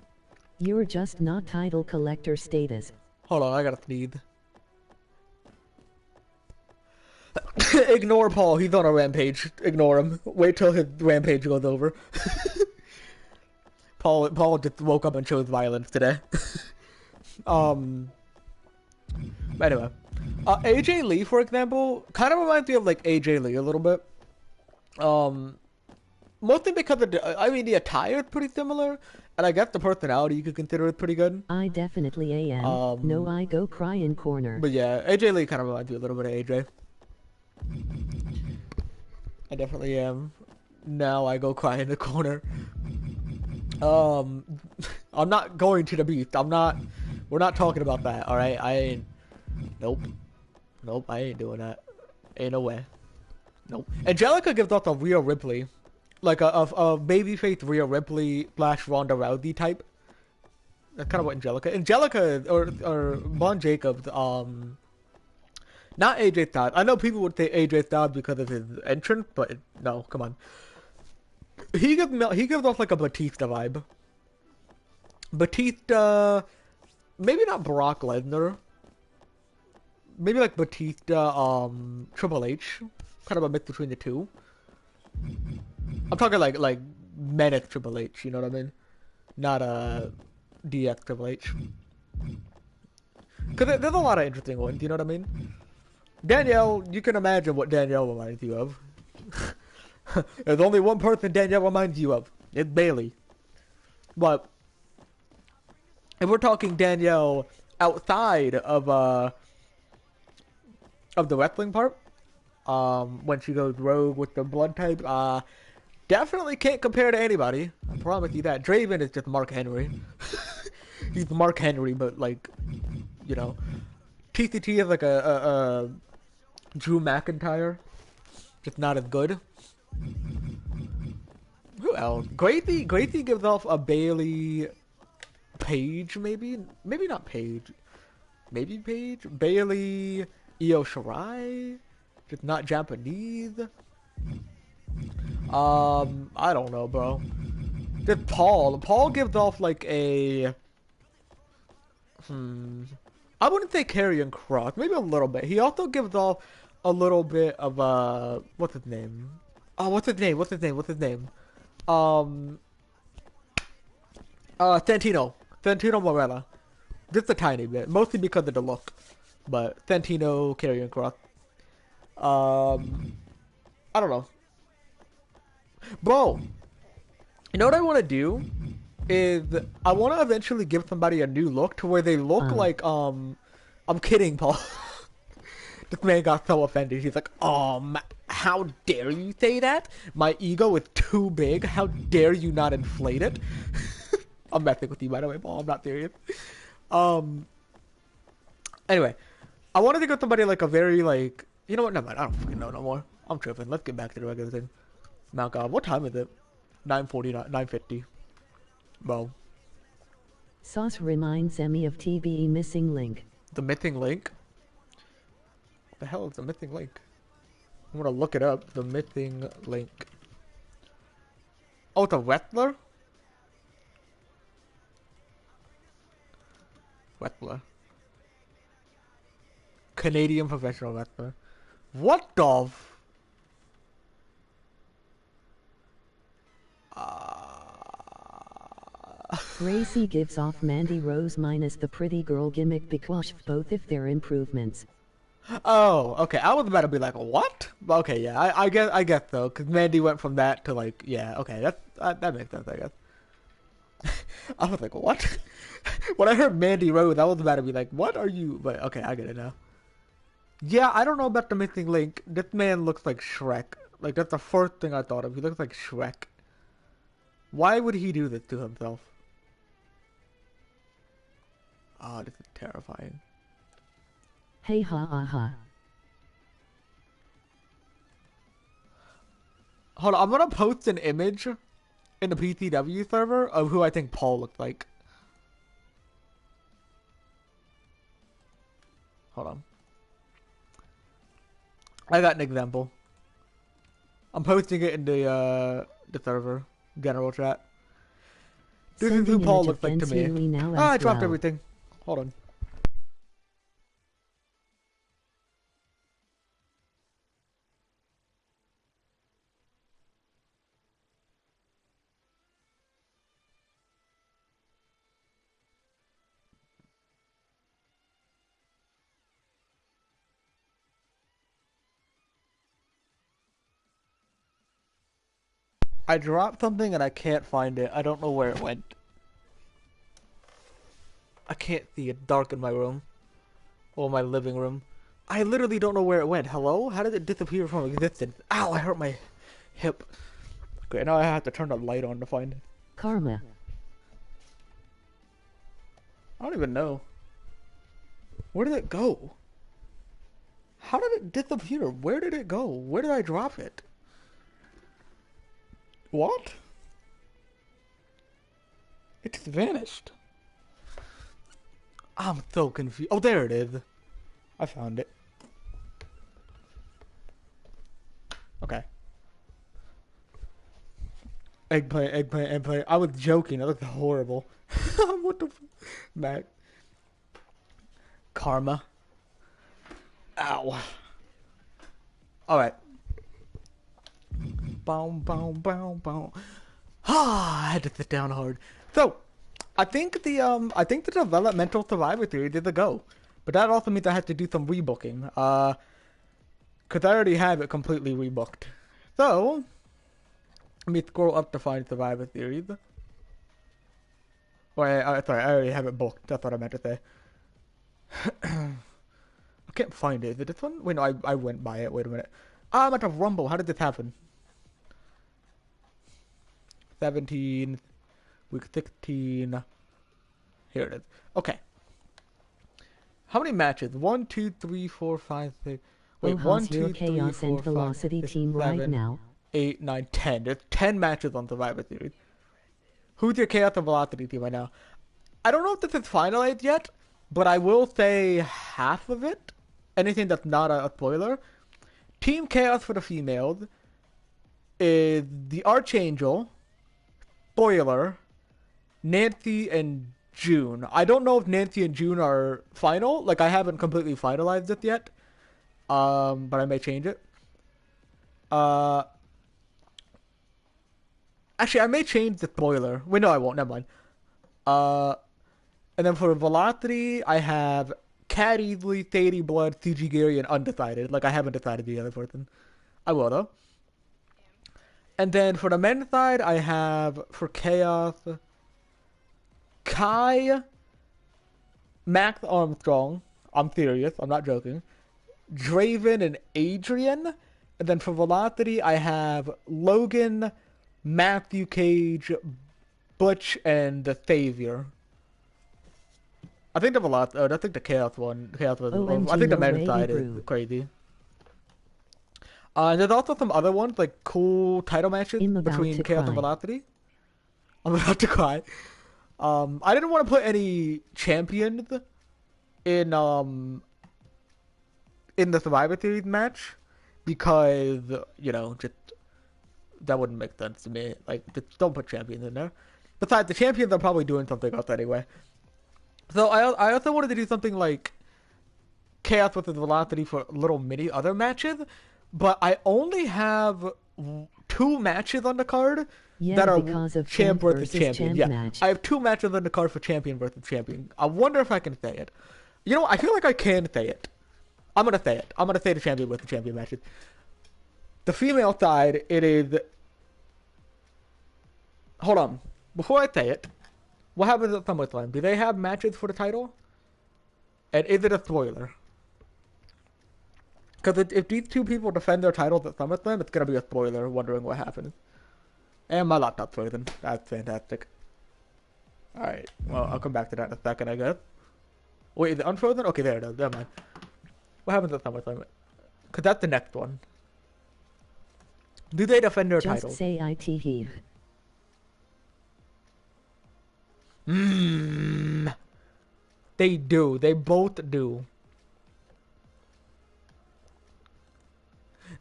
Speaker 2: You're just not title collector status.
Speaker 1: Hold on, I gotta sneeze. Ignore Paul, he's on a rampage. Ignore him. Wait till his rampage goes over. Paul just woke up and chose violence today. Anyway. AJ Lee, for example, kind of reminds me of like AJ Lee a little bit. Mostly because of the attire is pretty similar, and I guess the personality you could consider it pretty good.
Speaker 2: I definitely am. No, I go cry in corner.
Speaker 1: But yeah, AJ Lee kind of reminds me a little bit of AJ. I definitely am. Now I go cry in the corner. I'm not going to the beast. We're not talking about that, alright? I ain't. Nope, I ain't doing that. Ain't no way. Nope. Angelica gives off a Rhea Ripley. Like a babyface Rhea Ripley / Ronda Rousey type. That's kind of what Angelica or Bon Jacobs, not AJ Styles. I know people would say AJ Styles because of his entrance, but no, come on. He gives off like a Batista vibe. Batista, maybe not Brock Lesnar. Maybe like Batista, Triple H, kind of a mix between the two. I'm talking like Menace Triple H, you know what I mean? Not DX Triple H. Because there's a lot of interesting ones, you know what I mean? Danielle, you can imagine what Danielle reminds you of. There's only one person Danielle reminds you of. It's Bailey. But if we're talking Danielle outside of the wrestling part, when she goes rogue with the blood type, definitely can't compare to anybody. I promise you that. Draven is just Mark Henry. He's Mark Henry, but like, you know, TCT is like a Drew McIntyre, just not as good. Who else? Gracie gives off a Bailey, Paige, maybe not Paige, maybe Paige, Bailey, Io Shirai, just not Japanese. I don't know, bro. Just Paul gives off like a I wouldn't say Karrion Kross, maybe a little bit. He also gives off a little bit of what's his name? Oh, what's his name? Santino Morella. Just a tiny bit, mostly because of the look. But Santino, Karrion Kross. I don't know. Bro, You know what I want to do is I want to eventually give somebody a new look to where they look like I'm kidding, Paul. This man got so offended. He's like, how dare you say that? My ego is too big. How dare you not inflate it? I'm messing with you, by the way, Paul. I'm not serious. Um. Anyway, I wanted to get somebody like a very like. You know what? Never mind. I don't fucking know no more. I'm tripping. Let's get back to the regular thing. Now, God, what time is it? 9:49, 9:50. Well,
Speaker 2: Sauce reminds Emmy of TBE missing link.
Speaker 1: the missing link. What the hell is the missing link? I'm gonna look it up. The missing link. Oh, it's a wrestler? Wrestler. Canadian professional wrestler. What the f...
Speaker 2: Gracie gives off Mandy Rose minus the pretty girl gimmick because both if they're improvements.
Speaker 1: Oh, okay. I was about to be like, what? Okay, yeah. I guess though, because Mandy went from that to like, yeah. Okay, that makes sense. I guess. I was like, what? When I heard Mandy Rose, I was about to be like, what are you? But okay, I get it now. Yeah, I don't know about the missing link. This man looks like Shrek. Like that's the first thing I thought of. He looks like Shrek. Why would he do this to himself? Oh, this is terrifying.
Speaker 2: Hey ha ha ha.
Speaker 1: Hold on, I'm gonna post an image in the PCW server of who I think Paul looks like. Hold on. I got an example. I'm posting it in the server general chat. This is who Paul looks like to me. Ah, I dropped everything. Hold on. I dropped something and I can't find it. I don't know where it went. I can't see it. Dark in my room. Or my living room. I literally don't know where it went. Hello? How did it disappear from existence? Ow, I hurt my hip. Okay, now I have to turn the light on to find it.
Speaker 2: Karma.
Speaker 1: I don't even know. Where did it go? How did it disappear? Where did it go? Where did I drop it? What? It's vanished. I'm so confused. Oh, there it is. I found it. Okay. Eggplant, eggplant, eggplant. I was joking. That looked horrible. What the f... Mac. Karma. Ow. Alright. Boom, boom, boom, boom. Ah, I had to sit down hard. So, I think the developmental survivor theory did the go. But that also means I have to do some rebooking. Because I already have it completely rebooked. So, let me scroll up to find survivor theories. Sorry, I already have it booked. That's what I meant to say. I can't find it. Is it this one? Wait, no, I went by it. Wait a minute. Ah, I'm at a Rumble. How did this happen? 17, week 16. Here it is. Okay. How many matches? 1, 2, 3, 4, 5, 6. Wait, 1, 2, 3, 4, 5, 6, 7, 8, 9, 10. There's 10 matches on Survivor Series. Who's your Chaos and Velocity team right now? I don't know if this is finalized yet, but I will say half of it. Anything that's not a spoiler. Team Chaos for the females is the Archangel, Spoiler, Nancy, and June. I don't know if Nancy and June are final. Like, I haven't completely finalized it yet. But I may change it. Actually, I may change the spoiler. Wait, no, I won't. Never mind. And then for Velocity, I have Cat Easley, Sadie Blood, CG Gary, and Undecided. Like, I haven't decided the other person. I will, though. And then for the men's side, I have for Chaos, Kai, Max Armstrong. I'm serious. I'm not joking. Draven and Adrian. And then for Velocity, I have Logan, Matthew Cage, Butch, and the Savior. I think the Velocity. I think the Chaos one. Chaos was.
Speaker 2: OMG,
Speaker 1: I think the
Speaker 2: no
Speaker 1: men's
Speaker 2: way,
Speaker 1: side is
Speaker 2: brew.
Speaker 1: crazy. There's also some other ones, like cool title matches between Chaos and Velocity. I'm about to cry. I didn't want to put any champions in the Survivor Series match because, you know, just that wouldn't make sense to me. Like, just don't put champions in there. Besides, the champions are probably doing something else anyway. So I also wanted to do something like Chaos versus Velocity for little mini other matches, but I only have 2 matches on the card that are champ versus champion. Yeah,
Speaker 2: match.
Speaker 1: I have 2 matches on the card for champion versus champion. I wonder if I can say it. You know, I feel like I can say it. I'm gonna say it. I'm gonna say the champion versus champion matches. The female side, it is. Hold on. Before I say it, what happens at SummerSlam? Do they have matches for the title? And is it a spoiler? Because if these 2 people defend their titles at SummerSlam, it's going to be a spoiler, wondering what happens. And my laptop's frozen. That's fantastic. Alright, well, I'll come back to that in a second, I guess. Wait, is it unfrozen? Okay, there it is. Never mind. What happens at SummerSlam? Because that's the next one. Do they defend their titles?
Speaker 2: Just say IT heave.
Speaker 1: They do. They both do.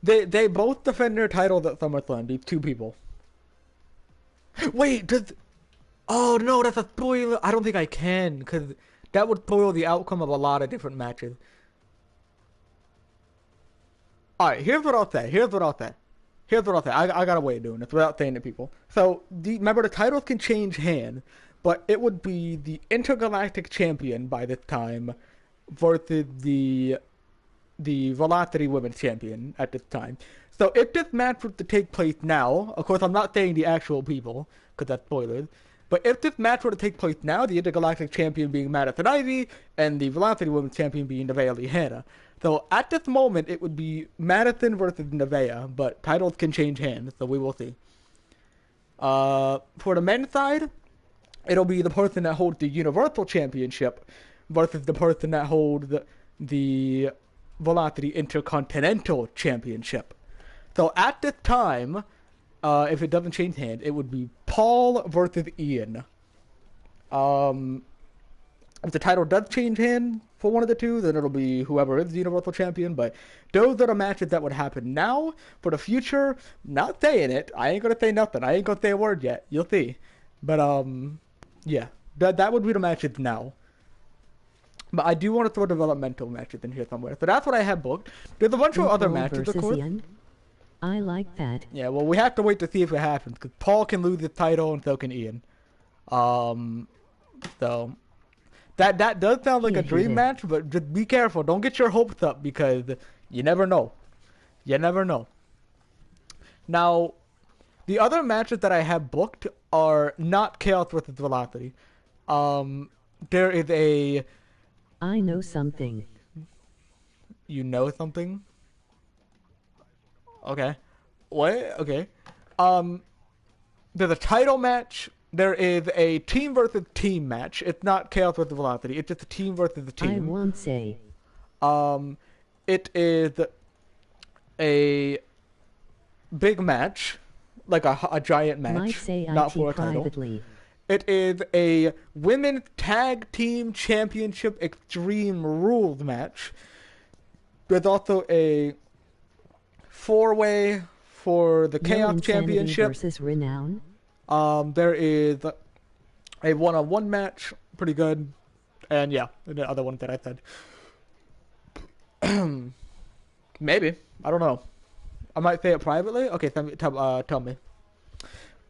Speaker 1: They both defend their titles at SummerSlam, these 2 people. Wait, does... Oh, no, that's a spoiler. I don't think I can, because that would spoil the outcome of a lot of different matches. Alright, here's what I'll say. I got a way of doing this without saying to people. So, remember, the titles can change hands, but it would be the Intergalactic Champion by this time versus the Velocity Women's Champion at this time. So if this match were to take place now, of course I'm not saying the actual people, because that's spoilers, but if this match were to take place now, the Intergalactic Champion being Madison Ivy, and the Velocity Women's Champion being Nevaeh Lee Hanna. So at this moment, it would be Madison versus Nevaeh, but titles can change hands, so we will see. For the men's side, it'll be the person that holds the Universal Championship versus the person that holds the Velocity Intercontinental Championship. So at this time, if it doesn't change hands, it would be Paul versus Ian. If the title does change hands for one of the 2, then it'll be whoever is the Universal Champion. But those are the matches that would happen now. For the future, not saying it. I ain't gonna say nothing. I ain't gonna say a word yet. You'll see. But yeah, that would be the matches now. But I do want to throw developmental matches in here somewhere. So that's what I have booked. There's a bunch of other matches, of course.
Speaker 2: Ian? I like that.
Speaker 1: Yeah, well, we have to wait to see if it happens, because Paul can lose his title and so can Ian. So that does sound like a dream match, but just be careful. Don't get your hopes up, because you never know. You never know. Now, the other matches that I have booked are not Chaos versus Velocity. There is a...
Speaker 2: I know something.
Speaker 1: You know something? Okay. What? Okay. There's a title match. There is a team versus team match. It's not Chaos versus Velocity. It's just a team versus a team.
Speaker 2: I won't say.
Speaker 1: It is a big match, like a giant match.
Speaker 2: Might say
Speaker 1: not
Speaker 2: IT
Speaker 1: for a title.
Speaker 2: privately.
Speaker 1: It is a Women's Tag Team Championship Extreme Rules match. There's also a 4-way for the Chaos Championship
Speaker 2: versus Renown.
Speaker 1: There is a one-on-one match, pretty good, and yeah, the other one that I said. Maybe, I don't know. I might say it privately. Okay, tell me.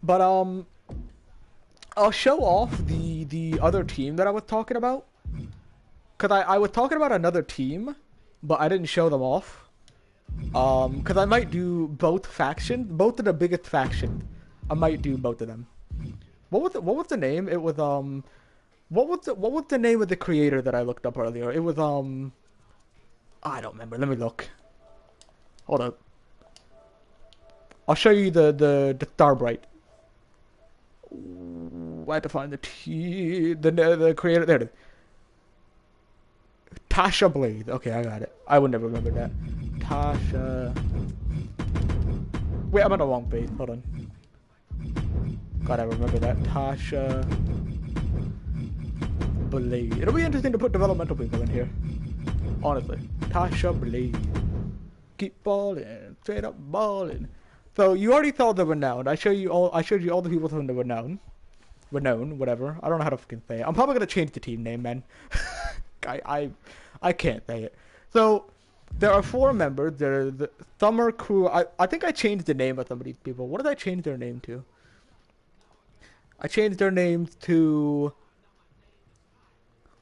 Speaker 1: But I'll show off the other team that I was talking about, cause I was talking about another team, but I didn't show them off. Because I might do both factions, both of the biggest factions. I might do both of them. What was the name? It was what was the name of the creator that I looked up earlier? It was I don't remember. Let me look. Hold up. I'll show you the Starbright. I had to find the creator. There it is. Tasha Blade. Okay, I got it. I would never remember that. Tasha. Wait, I'm on the wrong page. Hold on. God, I remember that. Tasha Blade. It'll be interesting to put developmental people in here. Honestly. Tasha Blade. Keep balling. Straight up balling. So you already saw the Renowned. I showed you all the people from the Renowned. Renowned, whatever. I don't know how to fucking say it. I'm probably gonna change the team name, man. I can't say it. So there are 4 members. There's the Summer Crew. I think I changed the name of some of these people. What did I change their name to? I changed their names to...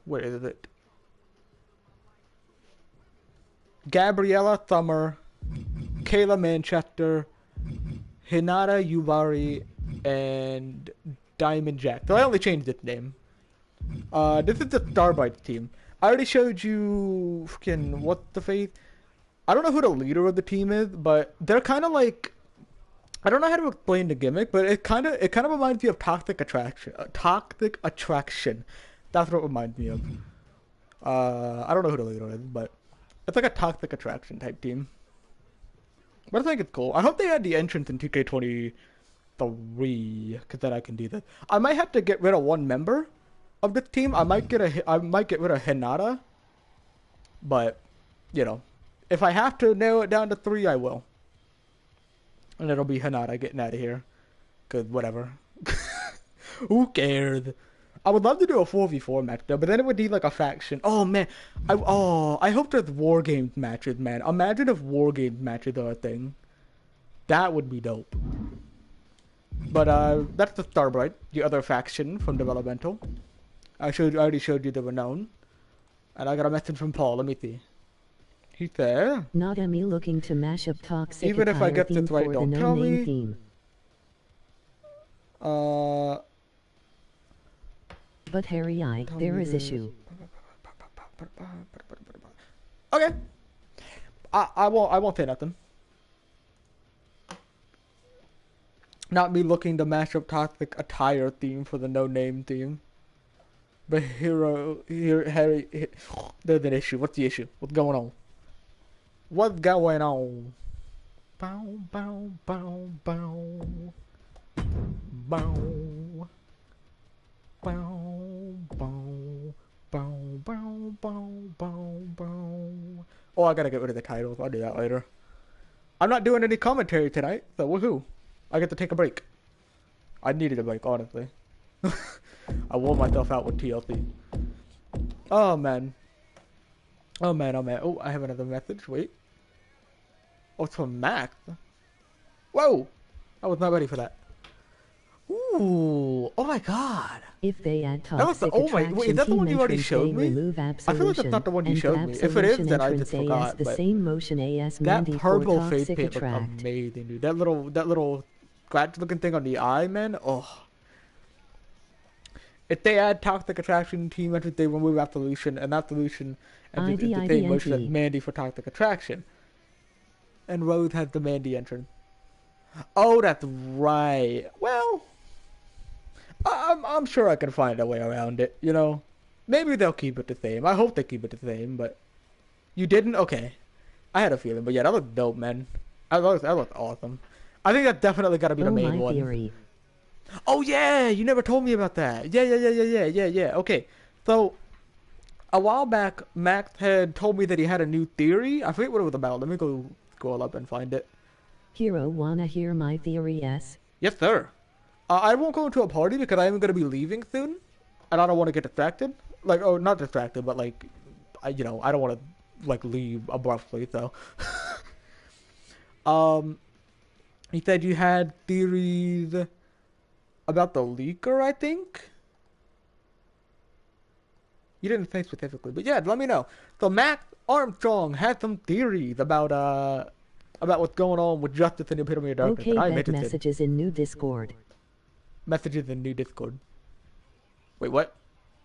Speaker 1: Where is it? Gabriella Summer, Kayla Manchester, Hinata Yubari, and Diamond Jack. So I only changed its name. This is the Starbites team. I already showed you freaking what's the face? I don't know who the leader of the team is, but they're kind of like, I don't know how to explain the gimmick, but it kind of reminds me of Toxic Attraction. Toxic Attraction. That's what it reminds me of. I don't know who the leader is, but it's like a Toxic Attraction type team. But I think it's cool. I hope they had the entrance in 2K23, because then I can do that. I might have to get rid of one member of this team. I might get rid of Hinata, but you know, if I have to narrow it down to 3, I will. And it'll be Hinata getting out of here, cause whatever. Who cares? I would love to do a 4v4 match though, but then it would need like a faction. Oh man, I hope there's War Games matches, man. Imagine if War Games matches are a thing. That would be dope. But that's the Starbright, the other faction from Developmental. I already showed you the Renown. And I got a message from Paul. Let me see. He's there.
Speaker 2: Not me looking to mash up toxic.
Speaker 1: Even if I get this right, don't tell me.
Speaker 2: Theme. But Harry, there is issue.
Speaker 1: Okay. I won't say nothing. Not me looking to mash up toxic attire theme for the no name theme. But Harry, there's an issue. What's the issue? What's going on? What's going on? Bow, bow, bow, bow. Bow. Bow, bow, bow, bow, bow, bow, bow. Oh, I gotta get rid of the titles. I'll do that later. I'm not doing any commentary tonight, so woohoo. I get to take a break. I needed a break, honestly. I wore myself out with TLC. Oh, man. Oh, man, oh, man. Oh, I have another message. Wait. Oh, it's from Max. Whoa! I was not ready for that. Ooh! Oh, my God!
Speaker 2: If they add toxic
Speaker 1: oh my, wait, is that the one you already showed me? I feel like that's not the one you showed me. If it is, then I just forgot.
Speaker 2: The same motion as
Speaker 1: that purple face
Speaker 2: paint
Speaker 1: looks amazing, dude. That little scratch-looking thing on the eye, man. Oh. If they add Toxic Attraction team entrance, they remove Absolution, and Absolution and the same motion as Mandy for Toxic Attraction. And Rose has the Mandy entrance. Oh, that's right. Well, I'm sure I can find a way around it, you know. Maybe they'll keep it the same. I hope they keep it the same, but you didn't? Okay. I had a feeling, but yeah, that looked dope, man. That looked awesome. I think that's definitely got to be the main one.
Speaker 2: Theory.
Speaker 1: Oh yeah, you never told me about that. Yeah. Okay, so a while back, Max had told me that he had a new theory. I forget what it was about. Let me go scroll up and find it.
Speaker 2: Hero, wanna hear my theory? Yes,
Speaker 1: sir. I won't go into a party because I am going to be leaving soon, and I don't want to get distracted. Like, oh, not distracted, but like, I don't want to like leave abruptly. So, he said you had theories about the leaker, I think? You didn't say specifically, but yeah, let me know. So Max Armstrong had some theories about about what's going on with Justice and the Epitome of Darkness.
Speaker 2: Okay,
Speaker 1: And I'm
Speaker 2: vet
Speaker 1: interested.
Speaker 2: messages in new Discord.
Speaker 1: Messages in new Discord. Wait, what?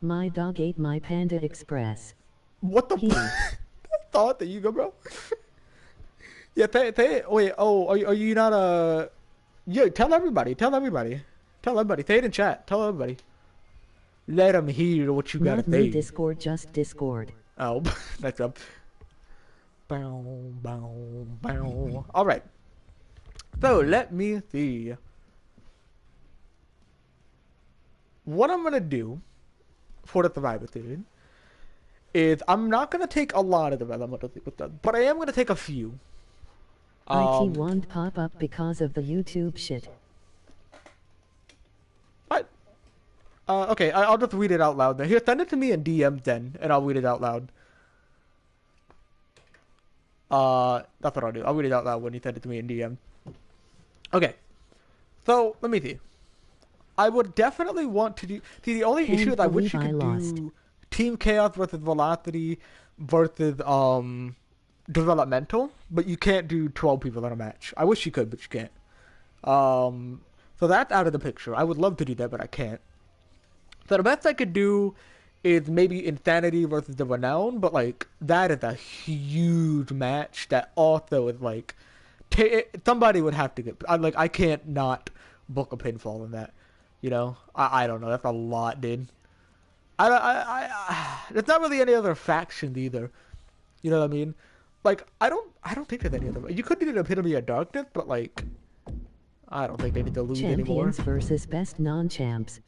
Speaker 2: My dog ate my Panda Express.
Speaker 1: What the thought that you go, bro? Yeah, wait, oh, are you not, yeah, tell everybody. Say it in chat. Tell everybody. Let them hear what you gotta
Speaker 2: Not new
Speaker 1: say.
Speaker 2: Discord, just Discord.
Speaker 1: Oh, that's up. Bow, bow, bow. Alright. So, let me see. What I'm gonna do for the Survivor Series is I'm not gonna take a lot of development with them, but I am gonna take a few.
Speaker 2: IT won't pop up because of the YouTube shit.
Speaker 1: What? Okay, I'll just read it out loud then. Here, send it to me in DMs then, and I'll read it out loud. That's what I'll do. I'll read it out loud when you send it to me in DM. Okay. So, let me see. I would definitely want to do... See, the only issue is I wish you could do Team Chaos versus Velocity versus, developmental, but you can't do 12 people in a match. I wish you could, but you can't. So that's out of the picture. I would love to do that, but I can't. So the best I could do is maybe Insanity versus the Renown, but, like, that is a huge match that also is, like... somebody would have to get... I can't not book a pinfall in that. You know? I don't know. That's a lot, dude. There's not really any other factions either. You know what I mean? Like, I don't think there's any other... You could do the Epitome of Darkness, but, like... I don't think they need to lose anymore.
Speaker 2: Champions versus best non-champs.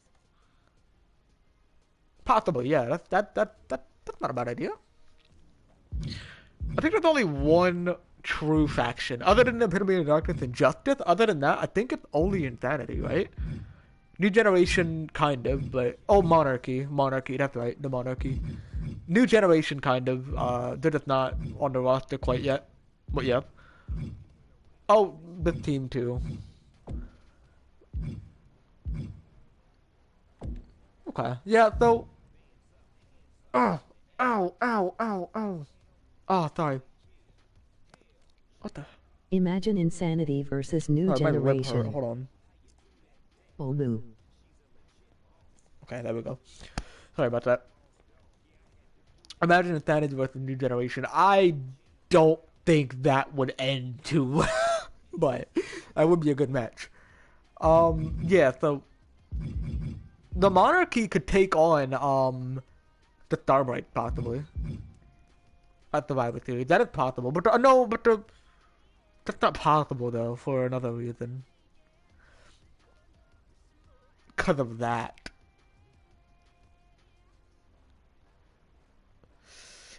Speaker 1: Possibly, yeah. That's not a bad idea. I think there's only one true faction. Other than the Epitome of Darkness and Justice, other than that, I think it's only Insanity, right? New Generation, kind of, but... Oh, Monarchy. Monarchy, that's right. The Monarchy. New Generation, kind of. They're just not on the roster quite yet. But, yeah. Oh, this team, too. Okay. Yeah, so... Oh, ow, ow, ow, ow. Oh, sorry. What the...
Speaker 2: Imagine Insanity versus New Generation.
Speaker 1: Hold on.
Speaker 2: Oh, no.
Speaker 1: Okay, there we go. Sorry about that. Imagine Insanity versus New Generation. I don't think that would end too well. But that would be a good match. Yeah, so... The Monarchy could take on, the Starbright, possibly. At the Survivor Series. That is possible. But, that's not possible, though, for another reason. Because of that.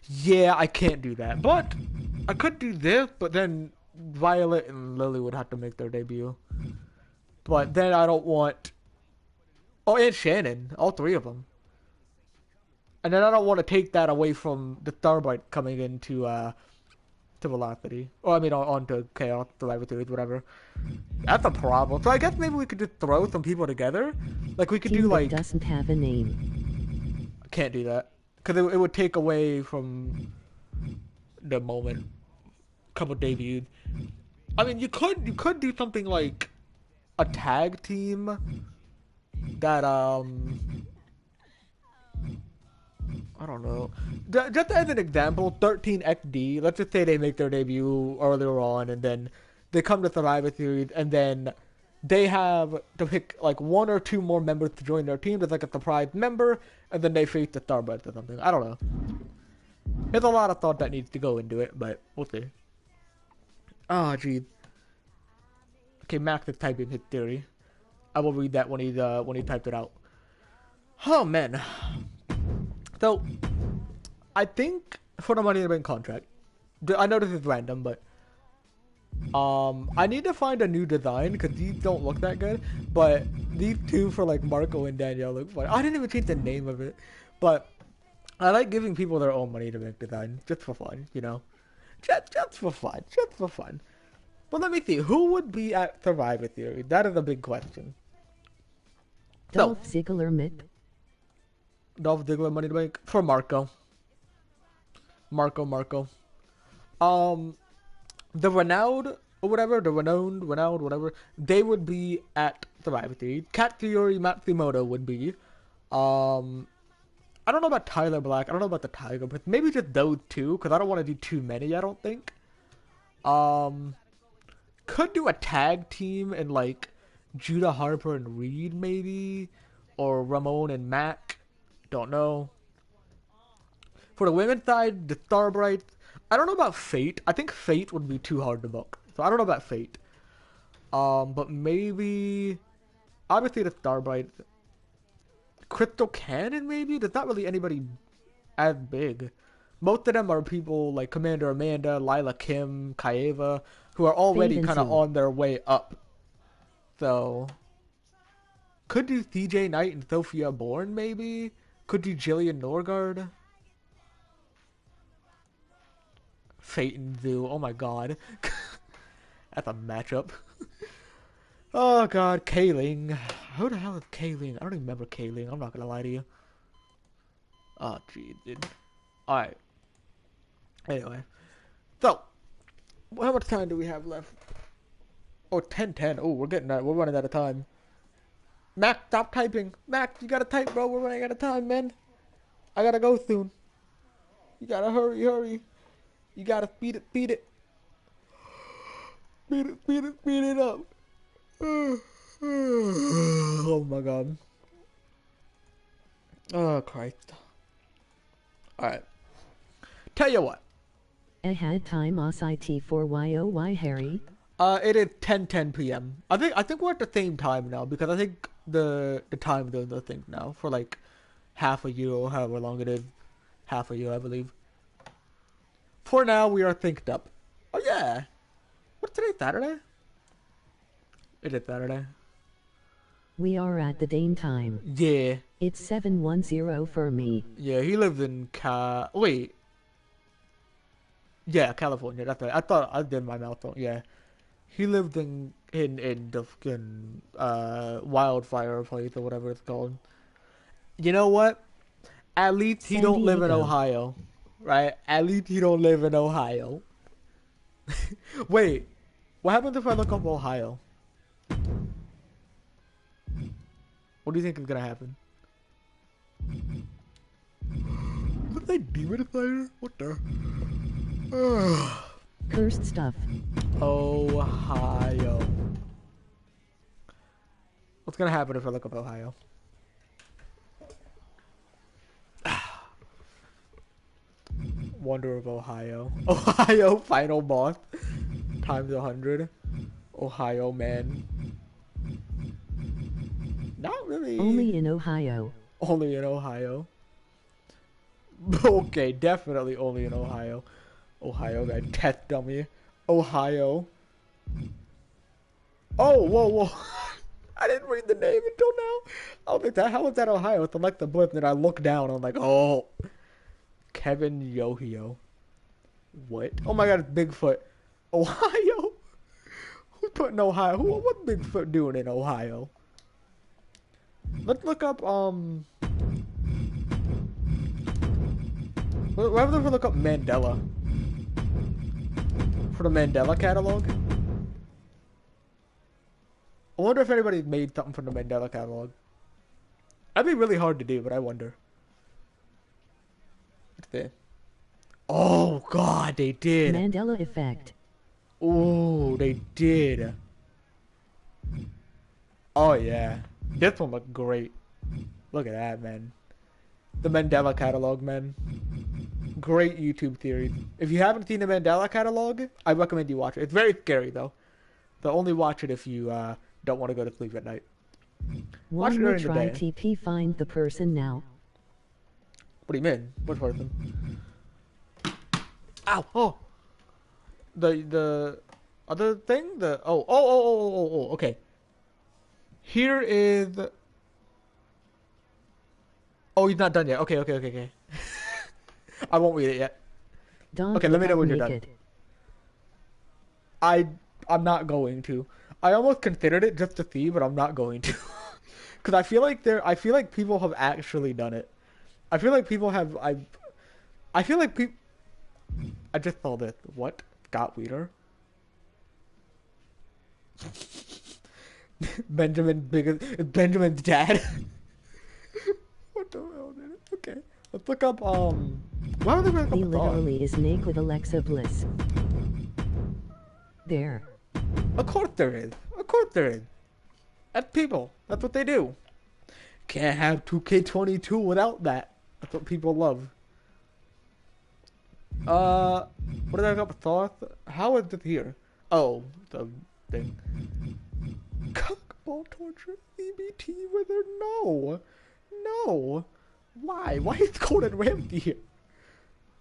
Speaker 1: Yeah, I can't do that. But, I could do this, but then Violet and Lily would have to make their debut. But then I don't want... Oh, and Shannon. All three of them. And then I don't want to take that away from the Starbright coming into, to Velocity. Or, I mean, onto Chaos, Survivor Series, whatever. That's a problem. So I guess maybe we could just throw some people together. Like, we could do, like...
Speaker 2: doesn't have a name.
Speaker 1: I can't do that. Because it would take away from the moment. Couple debuted. I mean, you could do something like a tag team that, I don't know. Just as an example, 13XD, let's just say they make their debut earlier on, and then they come to Survivor Series, and then they have to pick, like, one or two more members to join their team as, like, a surprise member, and then they face the Starbucks or something. I don't know. There's a lot of thought that needs to go into it, but we'll see. Oh, geez. Okay, Max is typing his theory. I will read that when he typed it out. Oh, man. So, I think for the Money in the Bank contract, I know this is random, but I need to find a new design because these don't look that good. But these two for like Marco and Danielle look fun. I didn't even change the name of it, but I like giving people their own Money in the Bank design just for fun, you know, just for fun. But let me see, who would be at Survivor Series? That is a big question.
Speaker 2: Dolph Ziggler MIP.
Speaker 1: Dolph Ziggler Money in the Bank for Marco. Marco. the renowned or whatever, the renowned, whatever, they would be at Survivor Series. Katsuyori Matsumoto would be. Um, I don't know about Tyler Black. I don't know about the Tiger, but maybe just those two, because I don't want to do too many, I don't think. Um, could do a tag team and like Judah Harper and Reed, maybe. Or Ramon and Mac. Don't know. For the women's side, the Starbright. I don't know about Fate. I think Fate would be too hard to book. So I don't know about Fate. But maybe obviously the Starbright. Crystal Cannon maybe? There's not really anybody as big. Most of them are people like Commander Amanda, Lila Kim, Kaeva, who are already kind of on their way up. So could do CJ Knight and Sophia Bourne maybe? Could do Jillian Norgard. Fate and Zoo. Oh my god. That's a matchup. Oh god, Kaling. Who the hell is Kaling? I don't even remember Kaling. I'm not gonna lie to you. Oh jeez, dude. Alright. Anyway. So, how much time do we have left? Oh, 10:10. Oh, we're running out of time. Mac, stop typing. Mac, you gotta type, bro. We're running out of time, man. I gotta go soon. You gotta hurry. You gotta speed it. Speed it up. Oh my god. Oh Christ. Alright. Tell you what.
Speaker 2: I had time OSIT for YOY Harry.
Speaker 1: It is 10:10 p.m. I think we're at the same time now because I think the time zones are synced now for like half a year or however long it is. Half a year, I believe. For now, we are synced up. Oh yeah. What's today? Saturday? It is Saturday.
Speaker 2: We are at the Dane time.
Speaker 1: Yeah.
Speaker 2: It's 710 for me.
Speaker 1: Yeah, he lives in wait. Yeah, California. That's right. I thought I did my mouth wrong. Yeah. He lived in the fucking wildfire place or whatever it's called. You know what? At least he don't live in Ohio. Right? At least he don't live in Ohio. Wait. What happens if I look up Ohio? What do you think is gonna happen? What they demon slayer? What the?
Speaker 2: Cursed stuff.
Speaker 1: Ohio. What's gonna happen if I look up Ohio? Wonder of Ohio. Ohio final boss times 100. Ohio man. Not really.
Speaker 2: Only in Ohio.
Speaker 1: Only in Ohio. Okay, definitely only in Ohio. Ohio guy, test dummy. Ohio. Oh, whoa. I didn't read the name until now. I was like, how is that Ohio? Select the blip, and then I look down, and I'm like, oh. Kevin Yohio. What? Oh my god, it's Bigfoot. Ohio? Who's putting Ohio? What's Bigfoot doing in Ohio? Let's look up, What happens if we look up Mandela? For the Mandela catalog? I wonder if anybody made something from the Mandela catalog. That'd be really hard to do, but I wonder. What's there? Oh god, they did.
Speaker 2: Mandela effect.
Speaker 1: Oh, they did. Oh yeah. This one looked great. Look at that, man. The Mandela catalog, man. Great YouTube series. If you haven't seen the Mandela catalog, I recommend you watch it. It's very scary though. So only watch it if you don't want to go to sleep at night. Watch it
Speaker 2: One more
Speaker 1: during the
Speaker 2: try
Speaker 1: day.
Speaker 2: TP find the person now.
Speaker 1: What do you mean? Which person? Ow! Oh! The other thing? Oh, okay. Here is... Oh, he's not done yet. Okay. I won't read it yet.
Speaker 2: Don't
Speaker 1: Okay, let me know when you're done.
Speaker 2: naked.
Speaker 1: I'm not going to. I almost considered it just to see, but I'm not going to. Because I feel like people have actually done it. I feel like people have... I feel like people... I just saw this. What? Scott Weeder? Benjamin's dad. What the hell, dude? Okay. Let's look up, why would they look
Speaker 2: He
Speaker 1: up thought?
Speaker 2: literally is Nick with Alexa Bliss. There.
Speaker 1: Of course there is. Of course there is. That's people. That's what they do. Can't have 2K22 without that. That's what people love. What did I look up thought? How is it here? Oh, the thing. Cockball torture. EBT wither. No. No. Why? Why is Gordon Ramsay here?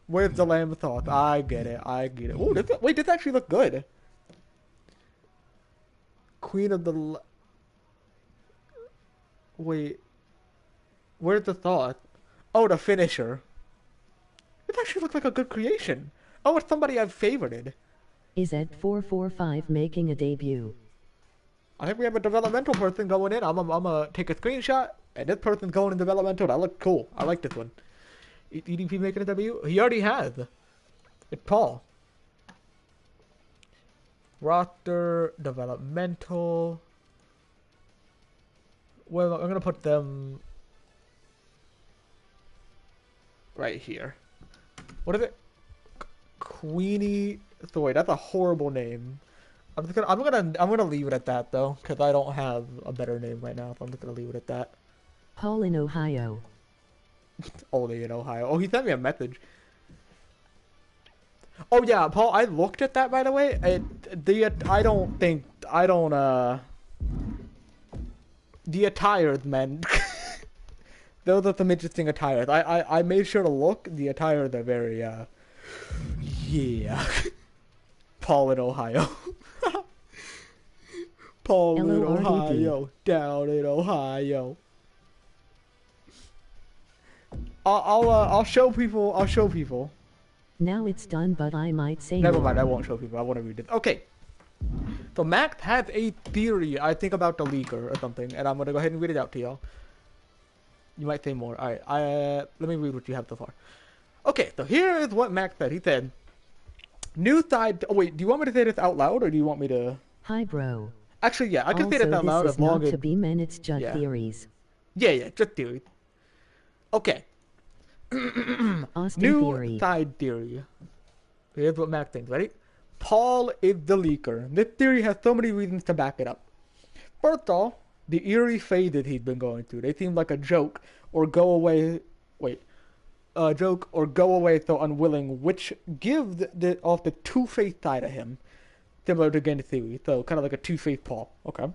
Speaker 1: Where's the Lamb Thought? I get it. I get it. Oh, wait, this actually look good. Queen of the... Wait. Where's the Thought? Oh, the finisher. It actually looks like a good creation. Oh, it's somebody I've favorited.
Speaker 2: Is at 445 making a debut.
Speaker 1: I think we have a developmental person going in. I'm gonna take a screenshot, and this person's going in developmental. That looks cool. I like this one. EDP making a debut? He already has. It's Paul. Roster, developmental. Well, I'm gonna put them right here. What is it? Queenie Thor. That's a horrible name. I'm gonna leave it at that though, because I don't have a better name right now. So I'm just gonna leave it at that.
Speaker 2: Paul in Ohio.
Speaker 1: Only in Ohio. Oh, he sent me a message. Oh yeah, Paul. I looked at that by the way. The attires, man. Those are some interesting attires. I made sure to look. The attires are very yeah. Paul in Ohio. Paul in Ohio, down in Ohio. I'll show people. I'll show people.
Speaker 2: Now it's done, but I might say
Speaker 1: Never
Speaker 2: more.
Speaker 1: mind. I won't show people. I want to read it. Okay. So Max has a theory, I think, about the leaker or something, and I'm gonna go ahead and read it out to y'all. You might say more. All right. Let me read what you have so far. Okay. So here is what Max said. He said, "New side." Oh wait. Do you want me to say this out loud, or do you want me to?
Speaker 2: Hi, bro.
Speaker 1: Actually, yeah. I can say this out loud as long as.
Speaker 2: This is not to be minutes, just
Speaker 1: yeah.
Speaker 2: theories.
Speaker 1: Yeah, just theories. Okay.
Speaker 2: Austin
Speaker 1: New
Speaker 2: theory.
Speaker 1: side theory. Here's what Max thinks. Ready? Paul is the leaker. This theory has so many reasons to back it up. First off, the eerie phases he's been going through. They seem like a joke or go away. Wait. A joke or go away so unwilling, which gives off the two-faced side of him. Similar to Gen's theory. So kind of like a two-faced Paul. Okay.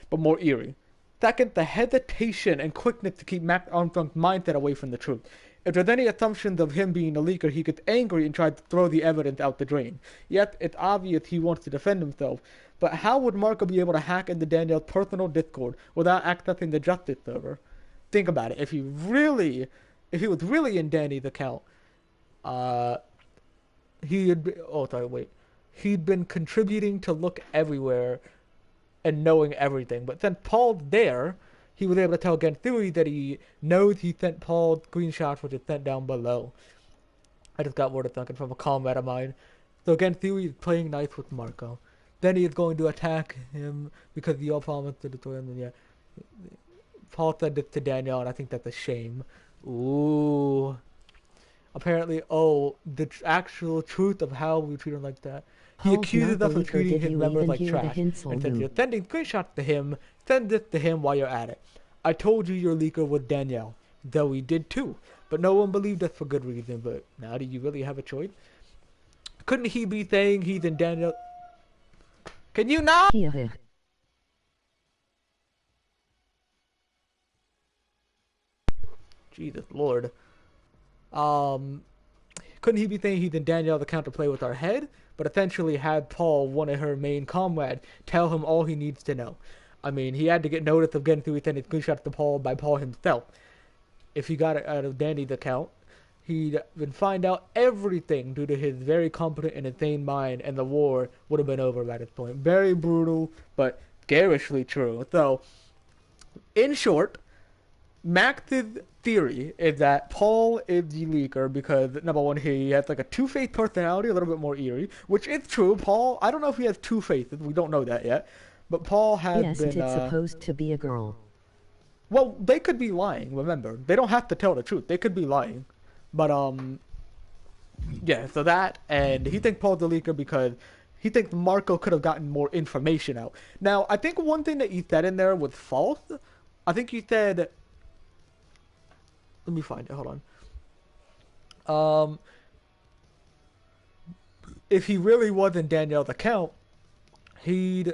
Speaker 1: But more eerie. Second, the hesitation and quickness to keep Max Armstrong's mindset away from the truth. If there's any assumptions of him being a leaker, he gets angry and tries to throw the evidence out the drain. Yet, it's obvious he wants to defend himself. But how would Marco be able to hack into Danielle's personal Discord without accessing the Justice server? Think about it. If he was really in Danny's account, he'd been contributing to Look Everywhere and knowing everything. But since Paul's there, he was able to tell Gen's theory that he knows he sent Paul screenshots, which is sent down below. I just got word of something from a comrade of mine. So Gen's theory is playing nice with Marco. Then he is going to attack him because he all promised to destroy him. And yeah, Paul said this to Danielle, and I think that's a shame. Ooh. Apparently, the actual truth of how we treat him like that. He accuses us of treating his members like trash. And since you're sending screenshots to him, send this to him while you're at it. I told you your leaker was Danielle. Though he did too. But no one believed us for good reason. But now do you really have a choice? Couldn't he be saying he's in Danielle? Can you not?
Speaker 2: Yeah.
Speaker 1: Jesus Lord. Couldn't he be saying he's in Danielle's account to play with our head? But essentially had Paul, one of her main comrades, tell him all he needs to know. I mean, he had to get notice of getting through sending screenshots to Paul by Paul himself. If he got it out of Danny's account, he'd been find out everything due to his very competent and insane mind, and the war would have been over by this point. Very brutal, but garishly true. So, in short, Max's theory is that Paul is the leaker because, number one, he has like a two-faced personality, a little bit more eerie, which is true. Paul, I don't know if he has two faces. We don't know that yet. but Paul had
Speaker 2: Yes,
Speaker 1: been.
Speaker 2: it's supposed to be a girl.
Speaker 1: Well, they could be lying. Remember, they don't have to tell the truth. They could be lying, but yeah. So that, and he thinks Paul's the leaker because he thinks Marco could have gotten more information out. Now, I think one thing that you said in there was false. I think you said. Let me find it. Hold on. If he really wasn't Danielle's account, he'd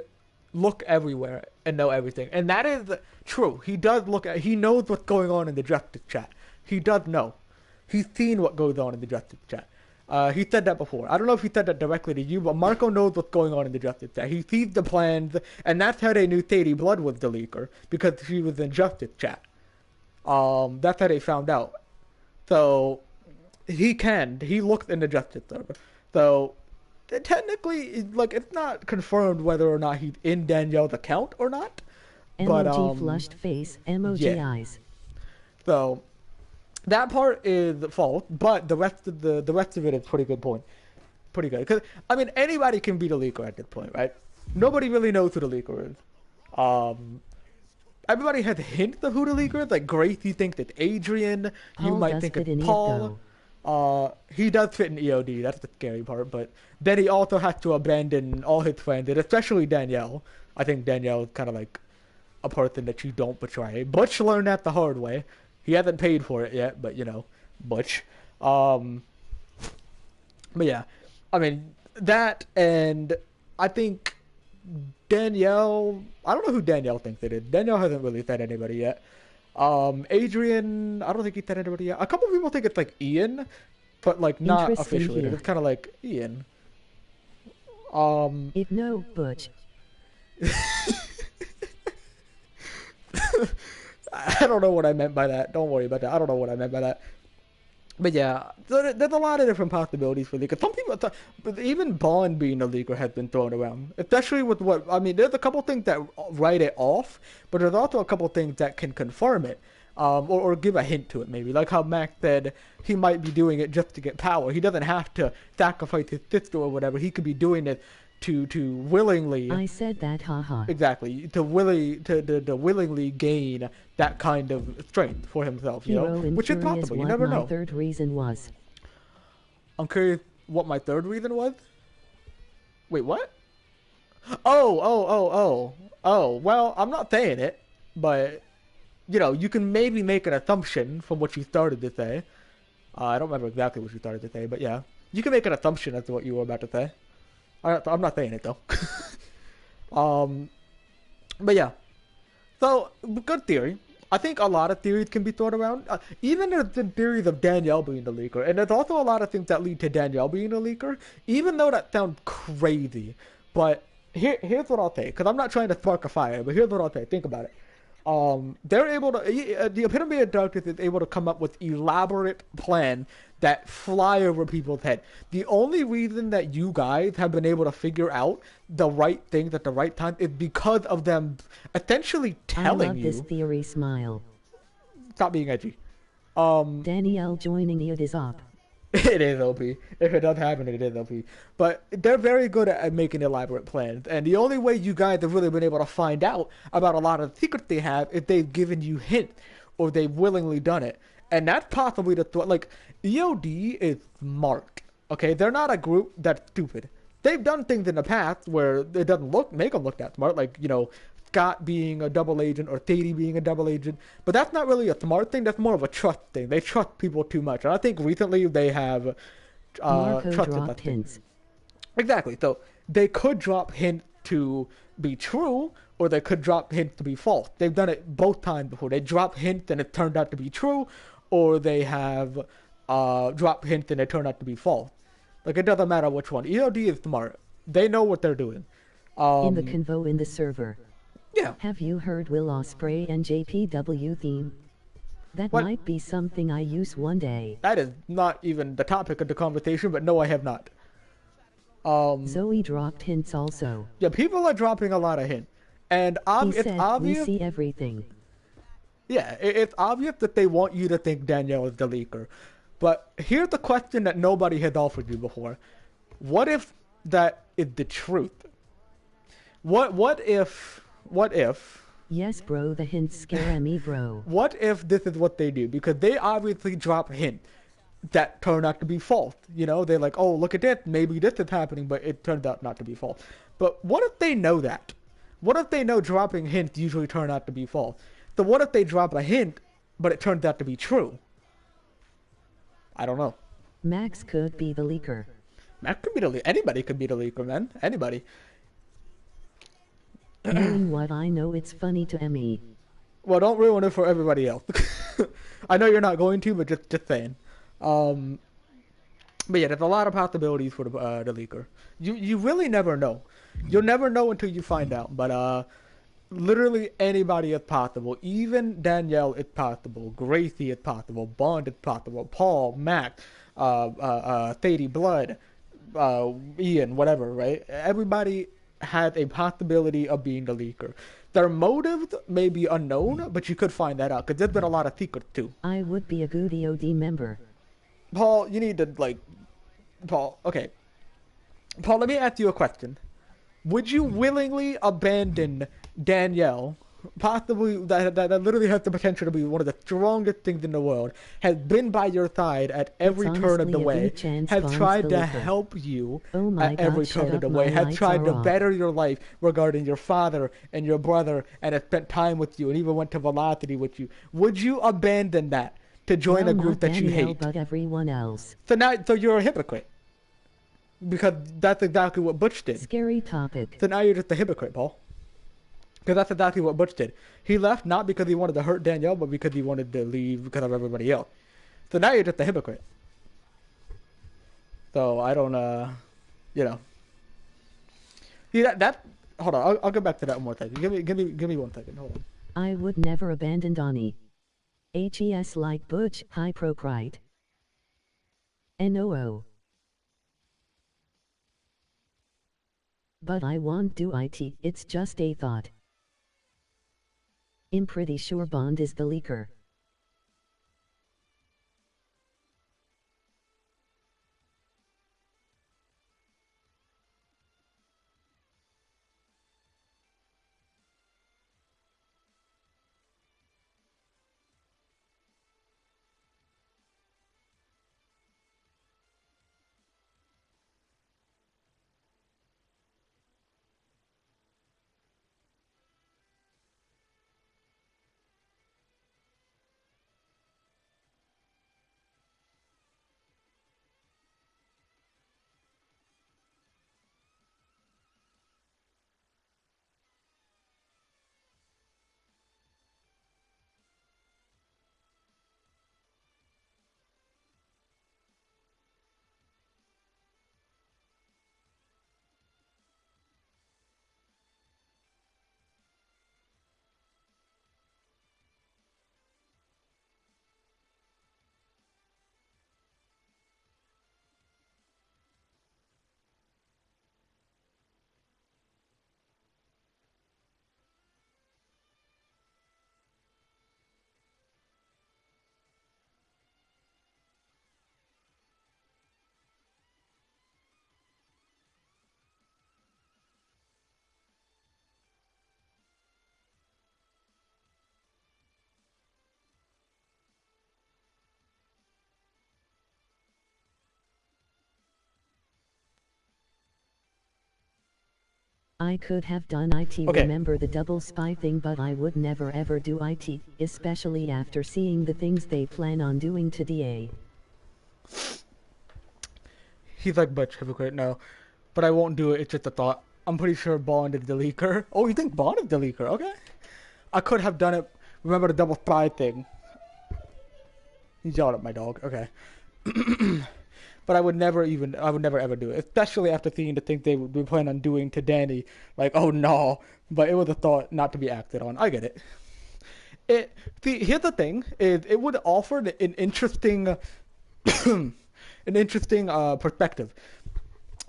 Speaker 1: look everywhere and know everything. And that is true. He does look at, he knows what's going on in the Justice chat. He does know. He's seen what goes on in the Justice chat. He said that before. I don't know if he said that directly to you, but Marco knows what's going on in the Justice chat. He sees the plans, and that's how they knew Sadie Blood was the leaker, because she was in Justice chat. That's how they found out. So, he looked in the Justice server. So, technically, like, it's not confirmed whether or not he's in Danielle's account or not.
Speaker 2: Emoji flushed face, emoji
Speaker 1: yeah.
Speaker 2: eyes.
Speaker 1: So that part is false, but the rest of it is pretty good point. Pretty good. Because, I mean, anybody can be the leaker at this point, right? Nobody really knows who the leaker is. Everybody has hints of who the leaker is. Like, Grace, you think it's Adrian. You might think it's Paul. He does fit in EOD. That's the scary part. But then he also has to abandon all his friends, and especially Danielle. I think Danielle is kind of like a person that you don't betray. Butch learned that the hard way. He hasn't paid for it yet, but, you know, Butch. But yeah, I mean, that, and I think Danielle, I don't know who Danielle thinks it is. Danielle hasn't really said anybody yet. Adrian, I don't think he said anybody yet. A couple people think it's like Ian, but like not officially. It's kind of like Ian.
Speaker 2: If no, Butch.
Speaker 1: I don't know what I meant by that. Don't worry about that. I don't know what I meant by that. But yeah, there's a lot of different possibilities for leaker. Some people, but even Bond being a leaker has been thrown around, especially with what I mean. There's a couple things that write it off, but there's also a couple things that can confirm it, or give a hint to it. Maybe like how Max said he might be doing it just to get power. He doesn't have to sacrifice his sister or whatever. He could be doing it to willingly.
Speaker 2: I said that, haha.
Speaker 1: Exactly, to willingly gain that kind of strength for himself, you know, which is possible. You never know.
Speaker 2: My third reason was.
Speaker 1: I'm curious what my third reason was. Wait, what? Oh. Well, I'm not saying it, but you know, you can maybe make an assumption from what you started to say. I don't remember exactly what you started to say, but yeah, you can make an assumption as to what you were about to say. I'm not saying it though. But yeah. So, good theory. I think a lot of theories can be thrown around. Even the theories of Danielle being the leaker. And there's also a lot of things that lead to Danielle being the leaker. Even though that sounds crazy. But here's what I'll say. Because I'm not trying to spark a fire. But here's what I'll say. Think about it. They're able to, the epitome of darkness is able to come up with elaborate plans that fly over people's head. The only reason that you guys have been able to figure out the right things at the right time is because of them essentially telling you.
Speaker 2: I love this theory, smile.
Speaker 1: Stop being edgy.
Speaker 2: Danielle joining it is up.
Speaker 1: It is OP. If it does happen, it is OP. But they're very good at making elaborate plans. And the only way you guys have really been able to find out about a lot of the secrets they have is they've given you hints or they've willingly done it. And that's possibly like, EOD is smart. Okay? They're not a group that's stupid. They've done things in the past where it doesn't make them look that smart. Like, you know, Scott being a double agent or Sadie being a double agent. But that's not really a smart thing. That's more of a trust thing. They trust people too much. And I think recently they have trusted that hints. Exactly. So they could drop hints to be true or they could drop hints to be false. They've done it both times before. They drop hints and it turned out to be true, or they have dropped hints and it turned out to be false. Like, it doesn't matter which one. EOD is smart. They know what they're doing.
Speaker 2: In the convo in the server.
Speaker 1: Yeah.
Speaker 2: Have you heard Will Ospreay and JPW theme? That might be something I use one day.
Speaker 1: That is not even the topic of the conversation, but no, I have not.
Speaker 2: Zoe dropped hints also.
Speaker 1: Yeah, people are dropping a lot of hints. And it's obvious.
Speaker 2: We see everything.
Speaker 1: Yeah, it's obvious that they want you to think Danielle is the leaker. But here's the question that nobody has offered you before. What if that is the truth? What if
Speaker 2: Yes, bro, the hints scare me, bro.
Speaker 1: what if this is what they do? Because they obviously drop a hint that turned out to be false. You know, they're like, oh, look at this. Maybe this is happening, but it turned out not to be false. But what if they know that? What if they know dropping hints usually turn out to be false? So what if they drop a hint, but it turns out to be true? I don't know.
Speaker 2: Max could be the leaker.
Speaker 1: That could be the anybody could be the leaker, man. Anybody.
Speaker 2: Knowing what I know, it's funny to me.
Speaker 1: Well, don't ruin it for everybody else. I know you're not going to, but just saying. But yeah, there's a lot of possibilities for the leaker. You really never know. You'll never know until you find out. But literally anybody is possible. Even Danielle is possible. Gracie is possible. Bond is possible. Paul, Mac, Sadie, Blood, Ian, whatever. Right? Everybody has a possibility of being the leaker. Their motives may be unknown, but you could find that out because there's been a lot of secrets too.
Speaker 2: I would be a good EOD member.
Speaker 1: Paul, you need to Paul, okay. Paul, let me ask you a question. Would you willingly abandon Danielle, possibly that literally has the potential to be one of the strongest things in the world, has been by your side at every turn of the way, has tried to help you at every turn of the way, has tried to better your life regarding your father and your brother, and has spent time with you, and even went to Velocity with you? Would you abandon that to join a group that you hate?
Speaker 2: But everyone else.
Speaker 1: So you're a hypocrite. Because that's exactly what Butch did.
Speaker 2: Scary topic.
Speaker 1: So now you're just a hypocrite, Paul. Because that's exactly what Butch did. He left not because he wanted to hurt Danielle, but because he wanted to leave because of everybody else. So now you're just a hypocrite. So I don't, you know. See that hold on, I'll get back to that one more second. Give me 1 second. Hold on.
Speaker 2: I would never abandon Donnie. HES like Butch, hypocrite. NOO. But I won't do it, it's just a thought. I'm pretty sure Bond is the leaker. I could have done it,
Speaker 1: Okay.
Speaker 2: remember the double spy thing, but I would never ever do it, especially after seeing the things they plan on doing to DA.
Speaker 1: He's like Butch, hypocrite, no. But I won't do it, it's just a thought. I'm pretty sure Bond is the leaker. Oh, you think Bond is the leaker? Okay. I could have done it. Remember the double spy thing. He's yelling at my dog. Okay. But I would never ever do it. Especially after seeing the things they plan on doing to Danny. Like, oh no. But it was a thought not to be acted on. I get it. See, here's the thing, is it would offer an interesting an interesting perspective.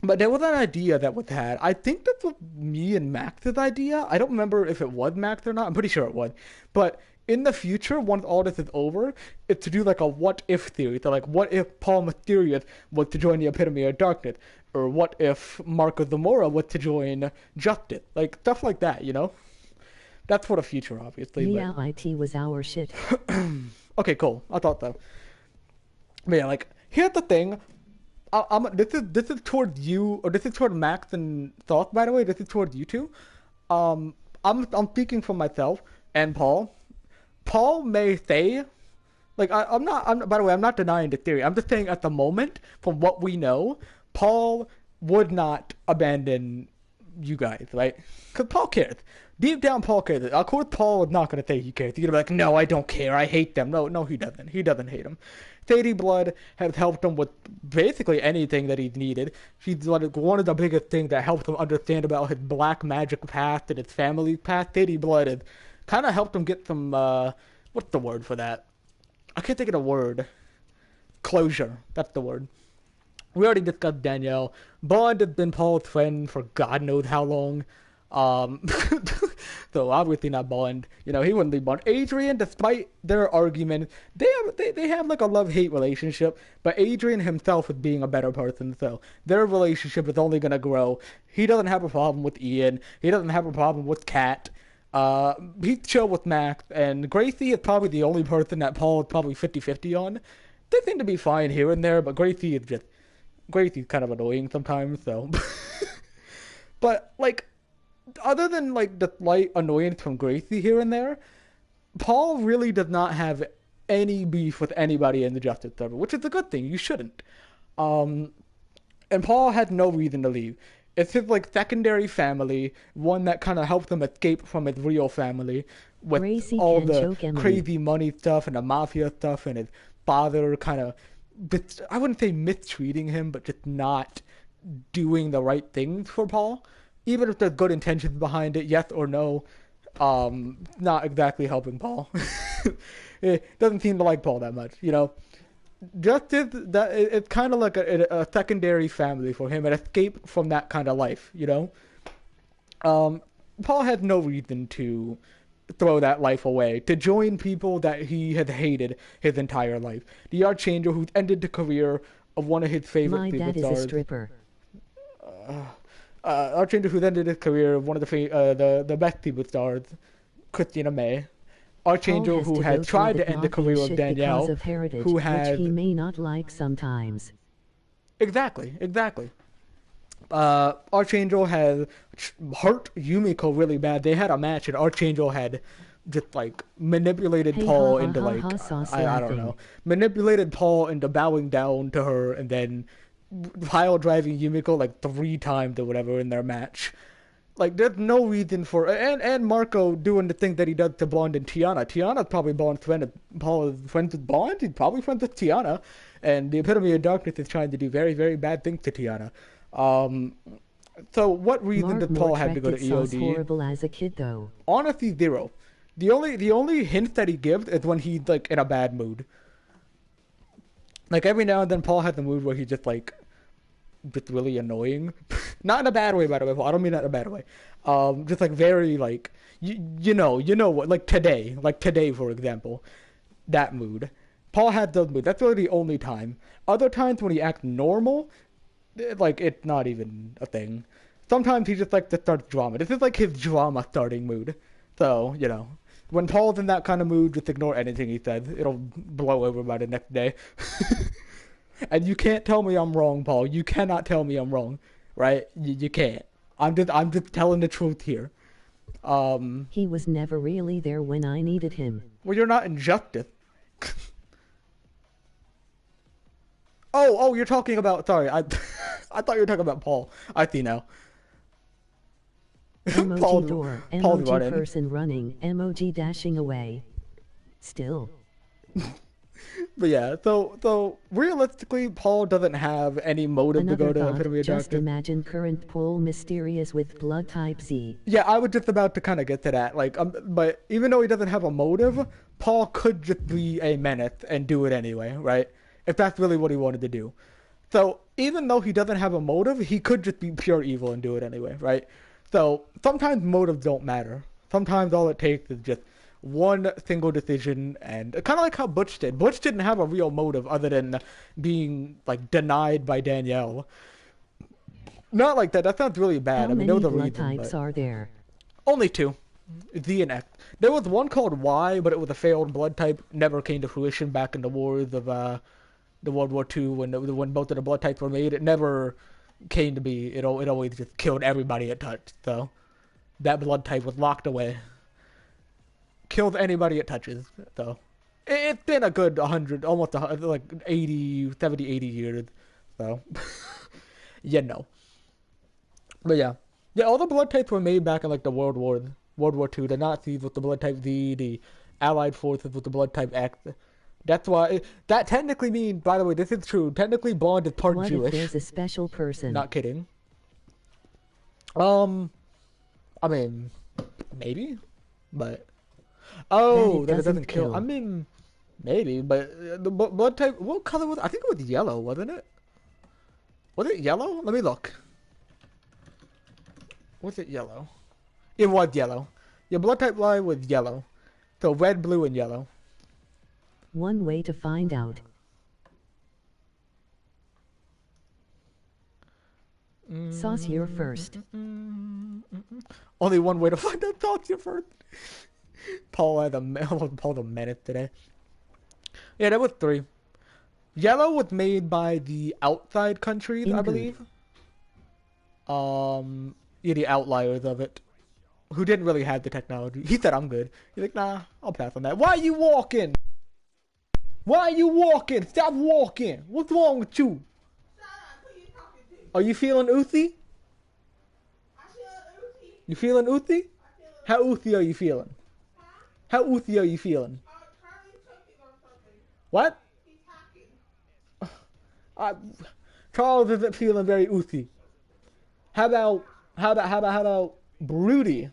Speaker 1: But there was an idea that was had. I think that was me and Max's idea. I don't remember if it was Max or not. I'm pretty sure it was. But in the future, once all this is over, it's to do like a what if theory. So like, what if Paul Mysterious was to join the Epitome of Darkness? Or what if Marco Zamora was to join Justice? Like, stuff like that, you know? That's for the future, obviously.
Speaker 2: Yeah, IT was our shit.
Speaker 1: Okay, cool. I thought so. But yeah, like, here's the thing. This is toward you, or this is toward Max and Thoth, by the way. This is toward you two. I'm speaking for myself and Paul. Paul may say, like, by the way, I'm not denying the theory. I'm just saying at the moment, from what we know, Paul would not abandon you guys, right? Because Paul cares. Deep down, Paul cares. Of course, Paul is not going to say he cares. He's going to be like, no, I don't care. I hate them. No, he doesn't. He doesn't hate them. Sadie Blood has helped him with basically anything that he's needed. She's like one of the biggest things that helps him understand about his black magic past and his family's past. Sadie Blood has kind of helped him get some, what's the word for that? I can't think of the word. Closure. That's the word. We already discussed Danielle. Bond has been Paul's friend for God knows how long. So obviously not Bond. You know, he wouldn't leave Bond. Adrian, despite their argument, they have like a love-hate relationship, but Adrian himself is being a better person, so their relationship is only gonna grow. He doesn't have a problem with Ian. He doesn't have a problem with Kat. He's chill with Max, and Gracie is probably the only person that Paul is probably 50-50 on. They seem to be fine here and there, but Gracie's kind of annoying sometimes, so. But, like, other than, like, the slight annoyance from Gracie here and there, Paul really does not have any beef with anybody in the Justice server, which is a good thing. You shouldn't. And Paul had no reason to leave. It's his, like, secondary family, one that kind of helped him escape from his real family with
Speaker 2: Gracie
Speaker 1: all
Speaker 2: can
Speaker 1: the
Speaker 2: choke Emily.
Speaker 1: crazy money stuff and the mafia stuff, and his father kind of, I wouldn't say mistreating him, but just not doing the right things for Paul. Even if there's good intentions behind it, yes or no, not exactly helping Paul. It doesn't seem to like Paul that much, you know. Justice, that it's kind of like a secondary family for him, an escape from that kind of life, you know. Paul had no reason to throw that life away, to join people that he had hated his entire life. The Archangel, who's ended the career of one of his favorite
Speaker 2: My dad is
Speaker 1: superstars.
Speaker 2: a stripper.
Speaker 1: Archangel, who ended his career of one of the best superstars, Christina May. Archangel, who had tried to end the career of Danielle,
Speaker 2: of heritage,
Speaker 1: who had...
Speaker 2: which he may not like sometimes.
Speaker 1: Exactly. Archangel had hurt Yumiko really bad. They had a match, and Archangel had just, like, manipulated Paul into, like, I don't know. Manipulated Paul into bowing down to her, and then pile driving Yumiko, like, 3 times or whatever in their match. Like, there's no reason for... And Marco doing the thing that he does to Bond and Tiana. Tiana's probably Bond's friend. Paul is friends with Bond. He's probably friends with Tiana. And the Epitome of Darkness is trying to do very, very bad things to Tiana. So what reason did Paul have to go to EOD?
Speaker 2: Horrible as a kid, though.
Speaker 1: Honestly, zero. The only hint that he gives is when he's, like, in a bad mood. Like, every now and then Paul has a mood where he's just, like, just really annoying. Not in a bad way, by the way, Paul. I don't mean that in a bad way. Just, like, very, like, you know what, like today, for example, that mood. Paul had those moods. That's really the only time. Other times when he acts normal, like, it's not even a thing. Sometimes he just, like, to start drama. This is, like, his drama starting mood. So, you know, when Paul's in that kind of mood, just ignore anything he says. It'll blow over by the next day. And you can't tell me I'm wrong, Paul. You cannot tell me I'm wrong, right? You can't. I'm just telling the truth here.
Speaker 2: He was never really there when I needed him.
Speaker 1: Well, you're not in Justice. Oh, you're talking about... Sorry, I thought you were talking about Paul. I see now.
Speaker 2: Emoji door, emoji person running, emoji dashing away. Still.
Speaker 1: But yeah, so realistically, Paul doesn't have any motive to go to Epitome of Darkness.
Speaker 2: Just imagine current Paul mysterious with blood type Z.
Speaker 1: Yeah, I was just about to kind of get to that. Like, but even though he doesn't have a motive, Paul could just be a menace and do it anyway, right? If that's really what he wanted to do. So even though he doesn't have a motive, he could just be pure evil and do it anyway, right? So sometimes motives don't matter. Sometimes all it takes is just one single decision, and kind of like how Butch did. Butch didn't have a real motive other than being, like, denied by Danielle. Not like that. That sounds really
Speaker 2: How
Speaker 1: bad. I mean,
Speaker 2: many
Speaker 1: know the
Speaker 2: blood
Speaker 1: reason,
Speaker 2: types
Speaker 1: but
Speaker 2: are there?
Speaker 1: only two. Z and X. There was one called Y, but it was a failed blood type. Never came to fruition back in the wars of the World War II when both of the blood types were made. It never came to be. It always just killed everybody it touched. So that blood type was locked away. Kills anybody it touches. So it's been a good 100, almost like 80, 70, 80 years. So yeah, no. But yeah. Yeah, all the blood types were made back in like the World War II. The Nazis with the blood type Z, the Allied forces with the blood type X. That's why that technically means. By the way, this is true. Technically, Bond is part
Speaker 2: What
Speaker 1: Jewish.
Speaker 2: if there's a special person?
Speaker 1: Not kidding. I mean, maybe, but that it doesn't kill. I mean, maybe, but the blood type. What color was? I think it was yellow, wasn't it? Was it yellow? Let me look. Was it yellow? It was yellow. Your blood type line was yellow. So red, blue, and yellow.
Speaker 2: One way to find out. Saucier first.
Speaker 1: Only one way to find out Saucier first. Paul's a menace today. Yeah, that was 3. Yellow was made by the outside countries, I believe. Yeah, the outliers of it. Who didn't really have the technology. He said, I'm good. He's like, nah, I'll pass on that. Why are you walking? Why are you walking? Stop walking. What's wrong with you? Are you feeling oozy? You feeling oozy? How oozy are you feeling? How oozy are you feeling? What? Charles isn't feeling very oozy. How about Broody?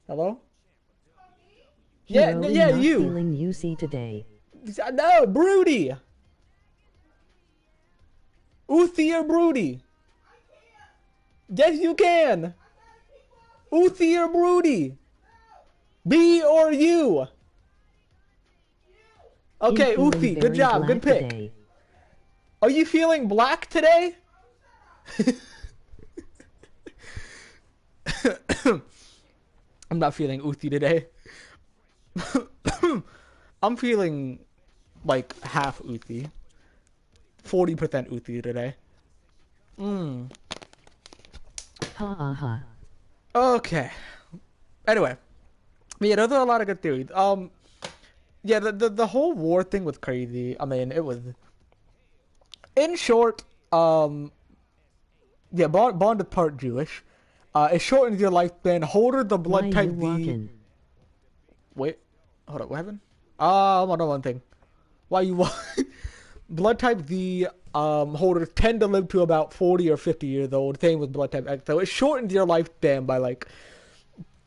Speaker 1: Hello? Yeah, you.
Speaker 2: Feeling oozy today.
Speaker 1: No, Broody. Oozy or Broody? Yes, you can. Oozy or Broody? B or U? Okay, Oozy. Good job. Good pick. Today. Are you feeling black today? I'm not feeling oozy today. I'm feeling like half oozy. 40% oozy today.
Speaker 2: Ha ha ha.
Speaker 1: Okay. Anyway. Yeah, those are a lot of good theories. Yeah, the whole war thing was crazy. I mean, it was. In short, yeah, Bond is part Jewish. It shortens your lifespan. Holder the blood type V. Wait, hold on, what happened? I'm on one thing. Why you walking? Blood type V holders tend to live to about 40 or 50 years old. Same with blood type X. So it shortens your lifespan by like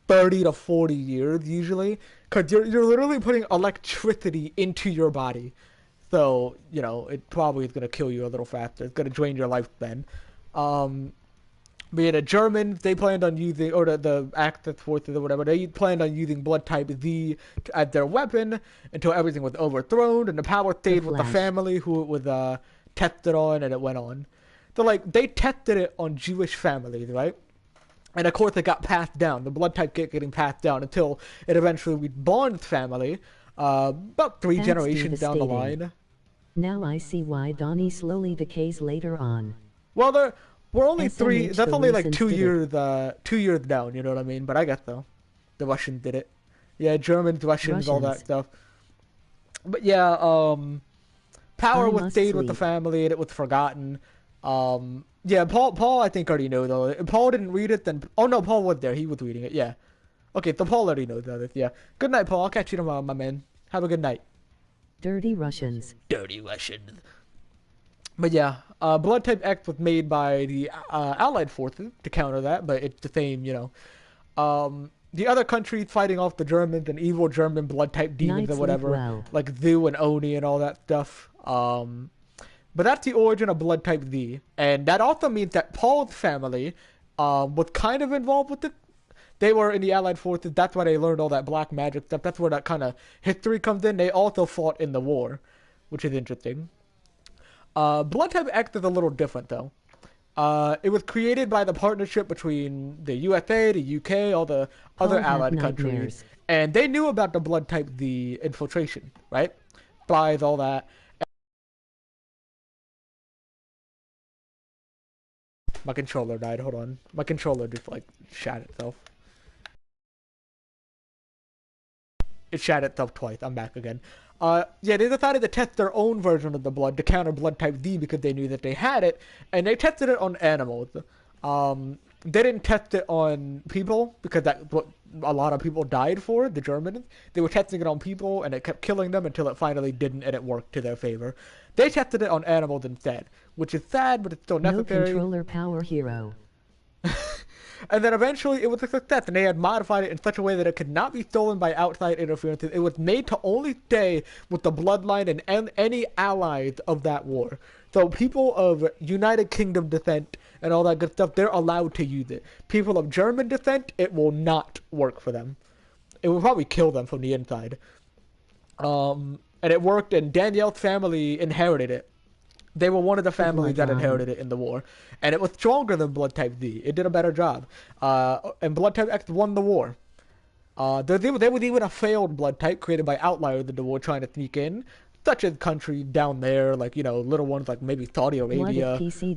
Speaker 1: 30 to 40 years usually, because you're literally putting electricity into your body. So, you know, it probably is going to kill you a little faster. It's going to drain your lifespan. But yeah, the Germans, they planned on using, or the Axis forces or whatever, they planned on using blood type Z as their weapon until everything was overthrown and the power stayed with the family who it was tested on, and it went on. So, like, they tested it on Jewish families, right? And of course it got passed down. The blood type kept getting passed down until it eventually reached Bond's family, about 3 generations down the line.
Speaker 2: Now I see why Donnie slowly decays later on.
Speaker 1: Well, we're only 3. That's only like 2 years. 2 years down. You know what I mean? But I guess so. The Russians did it. Yeah, Germans, Russians, all that stuff. But yeah, power was stayed with the family, and it was forgotten. Yeah, Paul, I think already knows all. If Paul didn't read it, then no, Paul was there. He was reading it. Yeah. Okay, so Paul already knows all this. Yeah. Good night, Paul. I'll catch you tomorrow, my man. Have a good night.
Speaker 2: Dirty Russians.
Speaker 1: Dirty Russians. But yeah, blood type X was made by the Allied forces to counter that, but it's the same, you know. The other countries fighting off the Germans and evil German blood type demons or whatever, like Zu and Oni and all that stuff. But that's the origin of blood type Z, and that also means that Paul's family was kind of involved with it. They were in the Allied forces. That's why they learned all that black magic stuff. That's where that kind of history comes in. They also fought in the war, which is interesting. Blood type X is a little different though. It was created by the partnership between the USA, the UK, all the other
Speaker 2: Paul had
Speaker 1: allied countries,
Speaker 2: nightmares.
Speaker 1: and they knew about the blood type Z infiltration, right? Spies, all that. My controller died. Hold on. My controller just like shat itself. It shat itself twice. I'm back again. Yeah, they decided to test their own version of the blood to counter blood type Z because they knew that they had it, and they tested it on animals. They didn't test it on people because that's what a lot of people died for, the Germans. They were testing it on people, and it kept killing them until it finally didn't, and it worked to their favor. They tested it on animals instead, which is sad, but it's still necessary.
Speaker 2: No controller power hero.
Speaker 1: And then eventually it was a success, and they had modified it in such a way that it could not be stolen by outside interferences. It was made to only stay with the bloodline and any allies of that war. So people of United Kingdom descent and all that good stuff, they're allowed to use it. People of German descent, it will not work for them. It will probably kill them from the inside. And it worked, and Danielle's family inherited it. They were one of the families that inherited it in the war. And it was stronger than Blood Type Z. It did a better job. And Blood Type X won the war. There was even a failed blood type created by outliers in the war trying to sneak in. Such as countries down there, like, you know, little ones like maybe Saudi Arabia.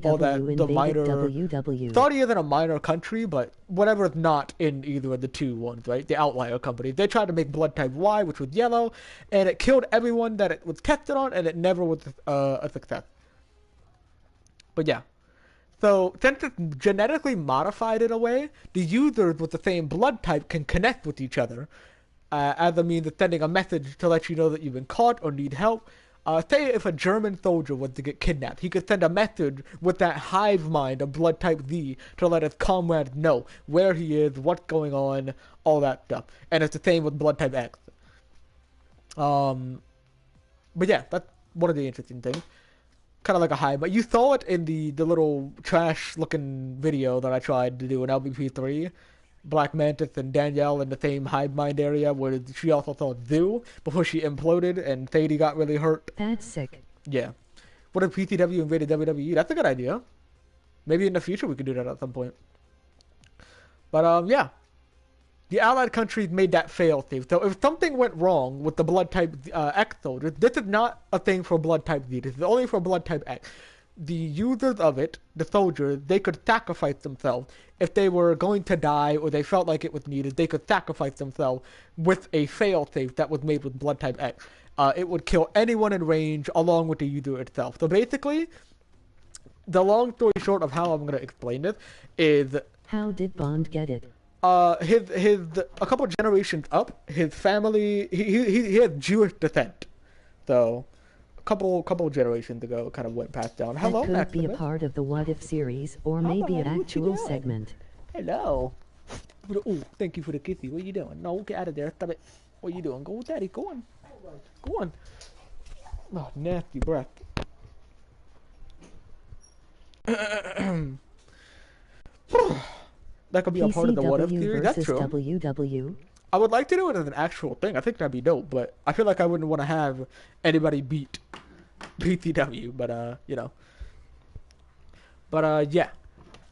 Speaker 1: All that, the minor...
Speaker 2: WW?
Speaker 1: Saudi isn't a minor country, but whatever is not in either of the two ones, right? The outlier companies. They tried to make blood type Y, which was yellow, and it killed everyone that it was tested on, and it never was a success. But yeah, so since it's genetically modified in a way, the users with the same blood type can connect with each other as a means of sending a message to let you know that you've been caught or need help. Say if a German soldier was to get kidnapped, he could send a message with that hive mind of blood type Z to let his comrades know where he is, what's going on, all that stuff. And it's the same with blood type X. But yeah, that's one of the interesting things. Kind of like a hive, but you saw it in the little trash-looking video that I tried to do in LBP3. Black Mantis and Danielle in the same hive mind area where she also saw Zoo before she imploded and Sadie got really hurt.
Speaker 2: That's sick.
Speaker 1: Yeah. What if PCW invaded WWE? That's a good idea. Maybe in the future we could do that at some point. But yeah. The allied countries made that fail safe. So if something went wrong with the blood type X soldiers, this is not a thing for blood type Z. This is only for blood type X. The users of it, the soldiers, they could sacrifice themselves. If they were going to die or they felt like it was needed, they could sacrifice themselves with a fail-safe that was made with blood type X. It would kill anyone in range along with the user itself. So basically, the long story short of how I'm going to explain this is...
Speaker 2: How did Bond get it?
Speaker 1: His a couple generations up, his family, he has Jewish descent. So... couple generations ago kind of went passed down. Hello,
Speaker 2: that could be a part of the What If series, or maybe an actual segment.
Speaker 1: Hello. Oh, thank you for the kissy. What are you doing? No, get out of there. Stop it. What are you doing? Go, Daddy. Go on. Go on. Oh, nasty breath. That could be a part of the What If series. That's true.
Speaker 2: WW.
Speaker 1: I would like to do it as an actual thing. I think that'd be dope, but I feel like I wouldn't want to have anybody beat PCW, but, you know. But, yeah.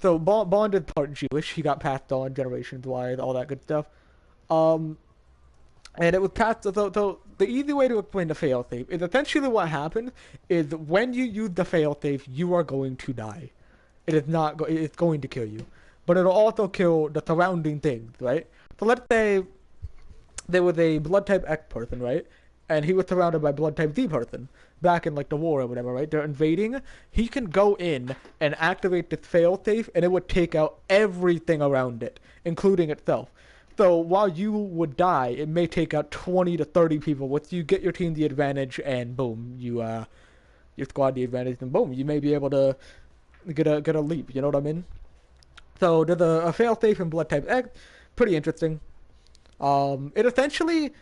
Speaker 1: So, Bond is part Jewish. He got passed on generations-wise, all that good stuff. And it was passed, so the easy way to explain the failsafe is essentially what happens is when you use the failsafe, you are going to die. It is not, it's going to kill you. But it'll also kill the surrounding things, right? So let's say there was a blood type X person, right? And he was surrounded by blood type Z person back in like the war or whatever, right? They're invading. He can go in and activate this failsafe, and it would take out everything around it, including itself. So while you would die, it may take out 20 to 30 people. Once you get your team the advantage, and boom, your squad the advantage, and boom, you may be able to get a leap. You know what I mean? So there's a failsafe in blood type X. Pretty interesting. It essentially,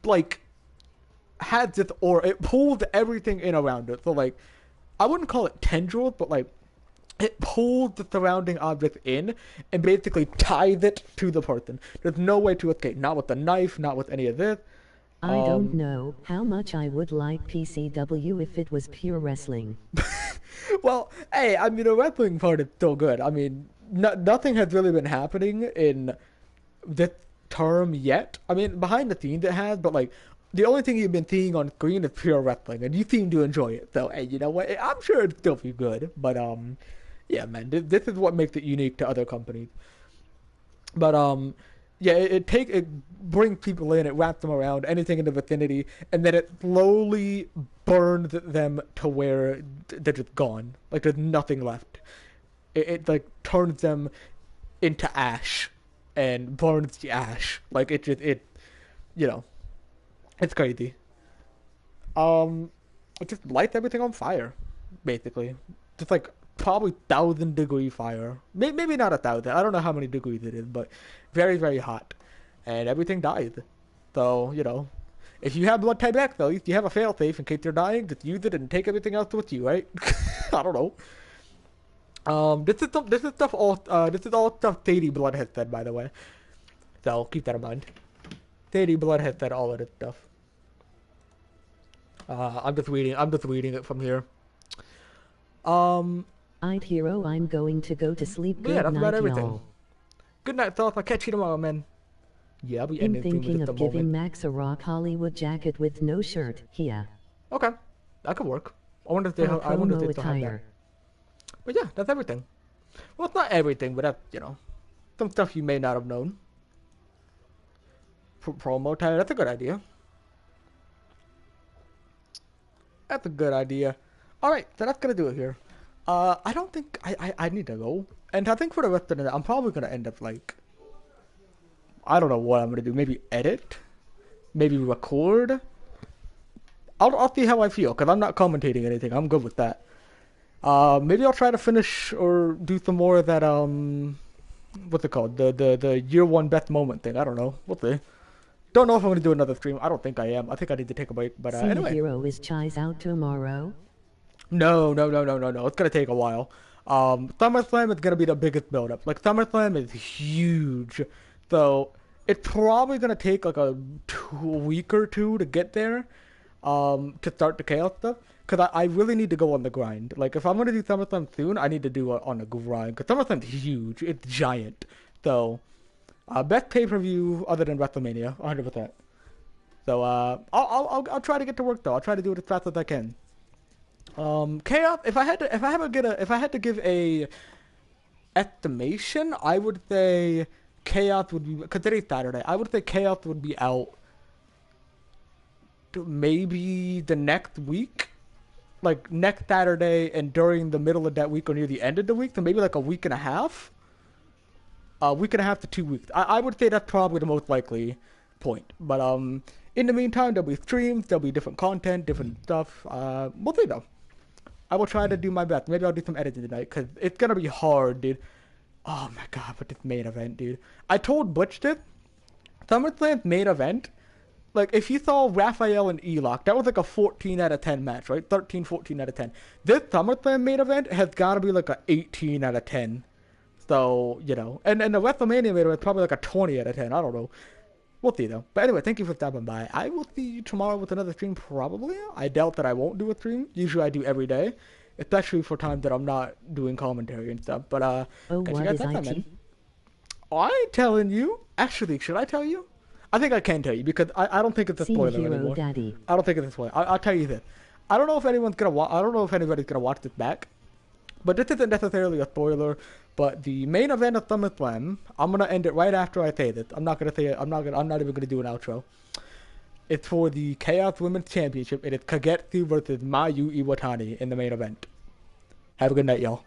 Speaker 1: like, has this aura. It pulls everything in around it. So, like, I wouldn't call it tendrils, but, like, it pulls the surrounding objects in and basically ties it to the person. There's no way to escape. Not with the knife, not with any of this.
Speaker 2: I don't know how much I would like PCW if it was pure wrestling.
Speaker 1: Well, hey, I mean, the wrestling part is still good. I mean, nothing has really been happening in this term yet. I mean, behind the scenes it has, but like, the only thing you've been seeing on screen is pure wrestling, and you seem to enjoy it. So, hey, you know what? I'm sure it'd still be good, but yeah, man, this is what makes it unique to other companies. But yeah, it brings people in, it wraps them around anything in the vicinity, and then it slowly burns them to where they're just gone. Like there's nothing left. It like turns them into ash, and burns the ash. Like you know, it's crazy. It just lights everything on fire, basically. Just like probably 1,000 degree fire. Maybe not 1,000. I don't know how many degrees it is, but very very hot, and everything dies. So if you have blood type X, at least you have a fail safe in case you're dying. Just use it and take everything else with you, right? I don't know. This is all stuff Sadie Blood has said, by the way. So keep that in mind. Sadie Blood has said all of this stuff. I'm just reading it from here.
Speaker 2: I'd hero, I'm going to go to sleep. Good
Speaker 1: Yeah, that's
Speaker 2: night,
Speaker 1: about everything.
Speaker 2: y'all.
Speaker 1: Good night, thoughts. I'll catch you tomorrow, man. Yeah, I'll be
Speaker 2: I'm
Speaker 1: ending things
Speaker 2: thinking
Speaker 1: at the
Speaker 2: of giving
Speaker 1: moment.
Speaker 2: Max a rock Hollywood jacket with no shirt. Here.
Speaker 1: Okay, that could work. I wonder if they
Speaker 2: For a
Speaker 1: I wonder if
Speaker 2: promo
Speaker 1: they still have that.
Speaker 2: attire.
Speaker 1: But yeah, that's everything. Well, it's not everything, but that's some stuff you may not have known. Promo time. That's a good idea. That's a good idea. All right, so that's gonna do it here. I don't think I need to go, and I think for the rest of the night, I'm probably gonna end up like, I don't know what I'm gonna do. Maybe edit, maybe record. I'll see how I feel because I'm not commentating anything. I'm good with that. Maybe I'll try to finish or do some more of that what's it called? The year one best moment thing. I don't know. We'll see. Don't know if I'm gonna do another stream. I don't think I am. I think I need to take a break. But
Speaker 2: See
Speaker 1: anyway.
Speaker 2: hero is Chai's out tomorrow.
Speaker 1: No. It's gonna take a while. SummerSlam is gonna be the biggest build-up. Like SummerSlam is huge, so it's probably gonna take like a week or two to get there. To start the chaos stuff, because I really need to go on the grind. Like if I'm gonna do SummerSlam soon, I need to do it on the grind. Because SummerSlam's huge. It's giant. So, best pay-per-view other than WrestleMania, 100%. So I'll try to get to work though. I'll try to do it as fast as I can. Chaos. If I had to give a estimation, I would say Chaos would be, because today's Saturday. I would say Chaos would be out maybe the next week, like next Saturday, and during the middle of that week or near the end of the week, so maybe like a week and a half to 2 weeks. I would say that's probably the most likely point. But in the meantime, there'll be streams, there'll be different content, different stuff. We'll see though. I will try to do my best. Maybe I'll do some editing tonight because it's gonna be hard, dude. Oh my god, but this main event, dude. I told Butch this. SummerSlam's main event, like if you saw Raphael and Elock, that was like a 14 out of 10 match, right? 13, 14 out of 10. This SummerSlam main event has got to be like a 18 out of 10. So, and the WrestleMania main event is probably like a 20 out of 10. I don't know. We'll see though. But anyway, thank you for stopping by. I will see you tomorrow with another stream probably. I doubt that I won't do a stream. Usually I do every day, especially for times that I'm not doing commentary and stuff. But
Speaker 2: Oh,
Speaker 1: catch you
Speaker 2: what
Speaker 1: guys
Speaker 2: is
Speaker 1: next time,
Speaker 2: IT?
Speaker 1: man. I ain't telling you. Actually, should I tell you? I think I can tell you because I don't think it's a
Speaker 2: See
Speaker 1: spoiler
Speaker 2: hero
Speaker 1: anymore.
Speaker 2: daddy.
Speaker 1: I don't think it's a spoiler. I'll tell you this. I don't know if anybody's gonna watch this back, but this isn't necessarily a spoiler. But the main event of SummerSlam, I'm gonna end it right after I say this. I'm not gonna say it. I'm not even gonna do an outro. It's for the Chaos Women's Championship. It is Kagetsu versus Mayu Iwatani in the main event. Have a good night, y'all.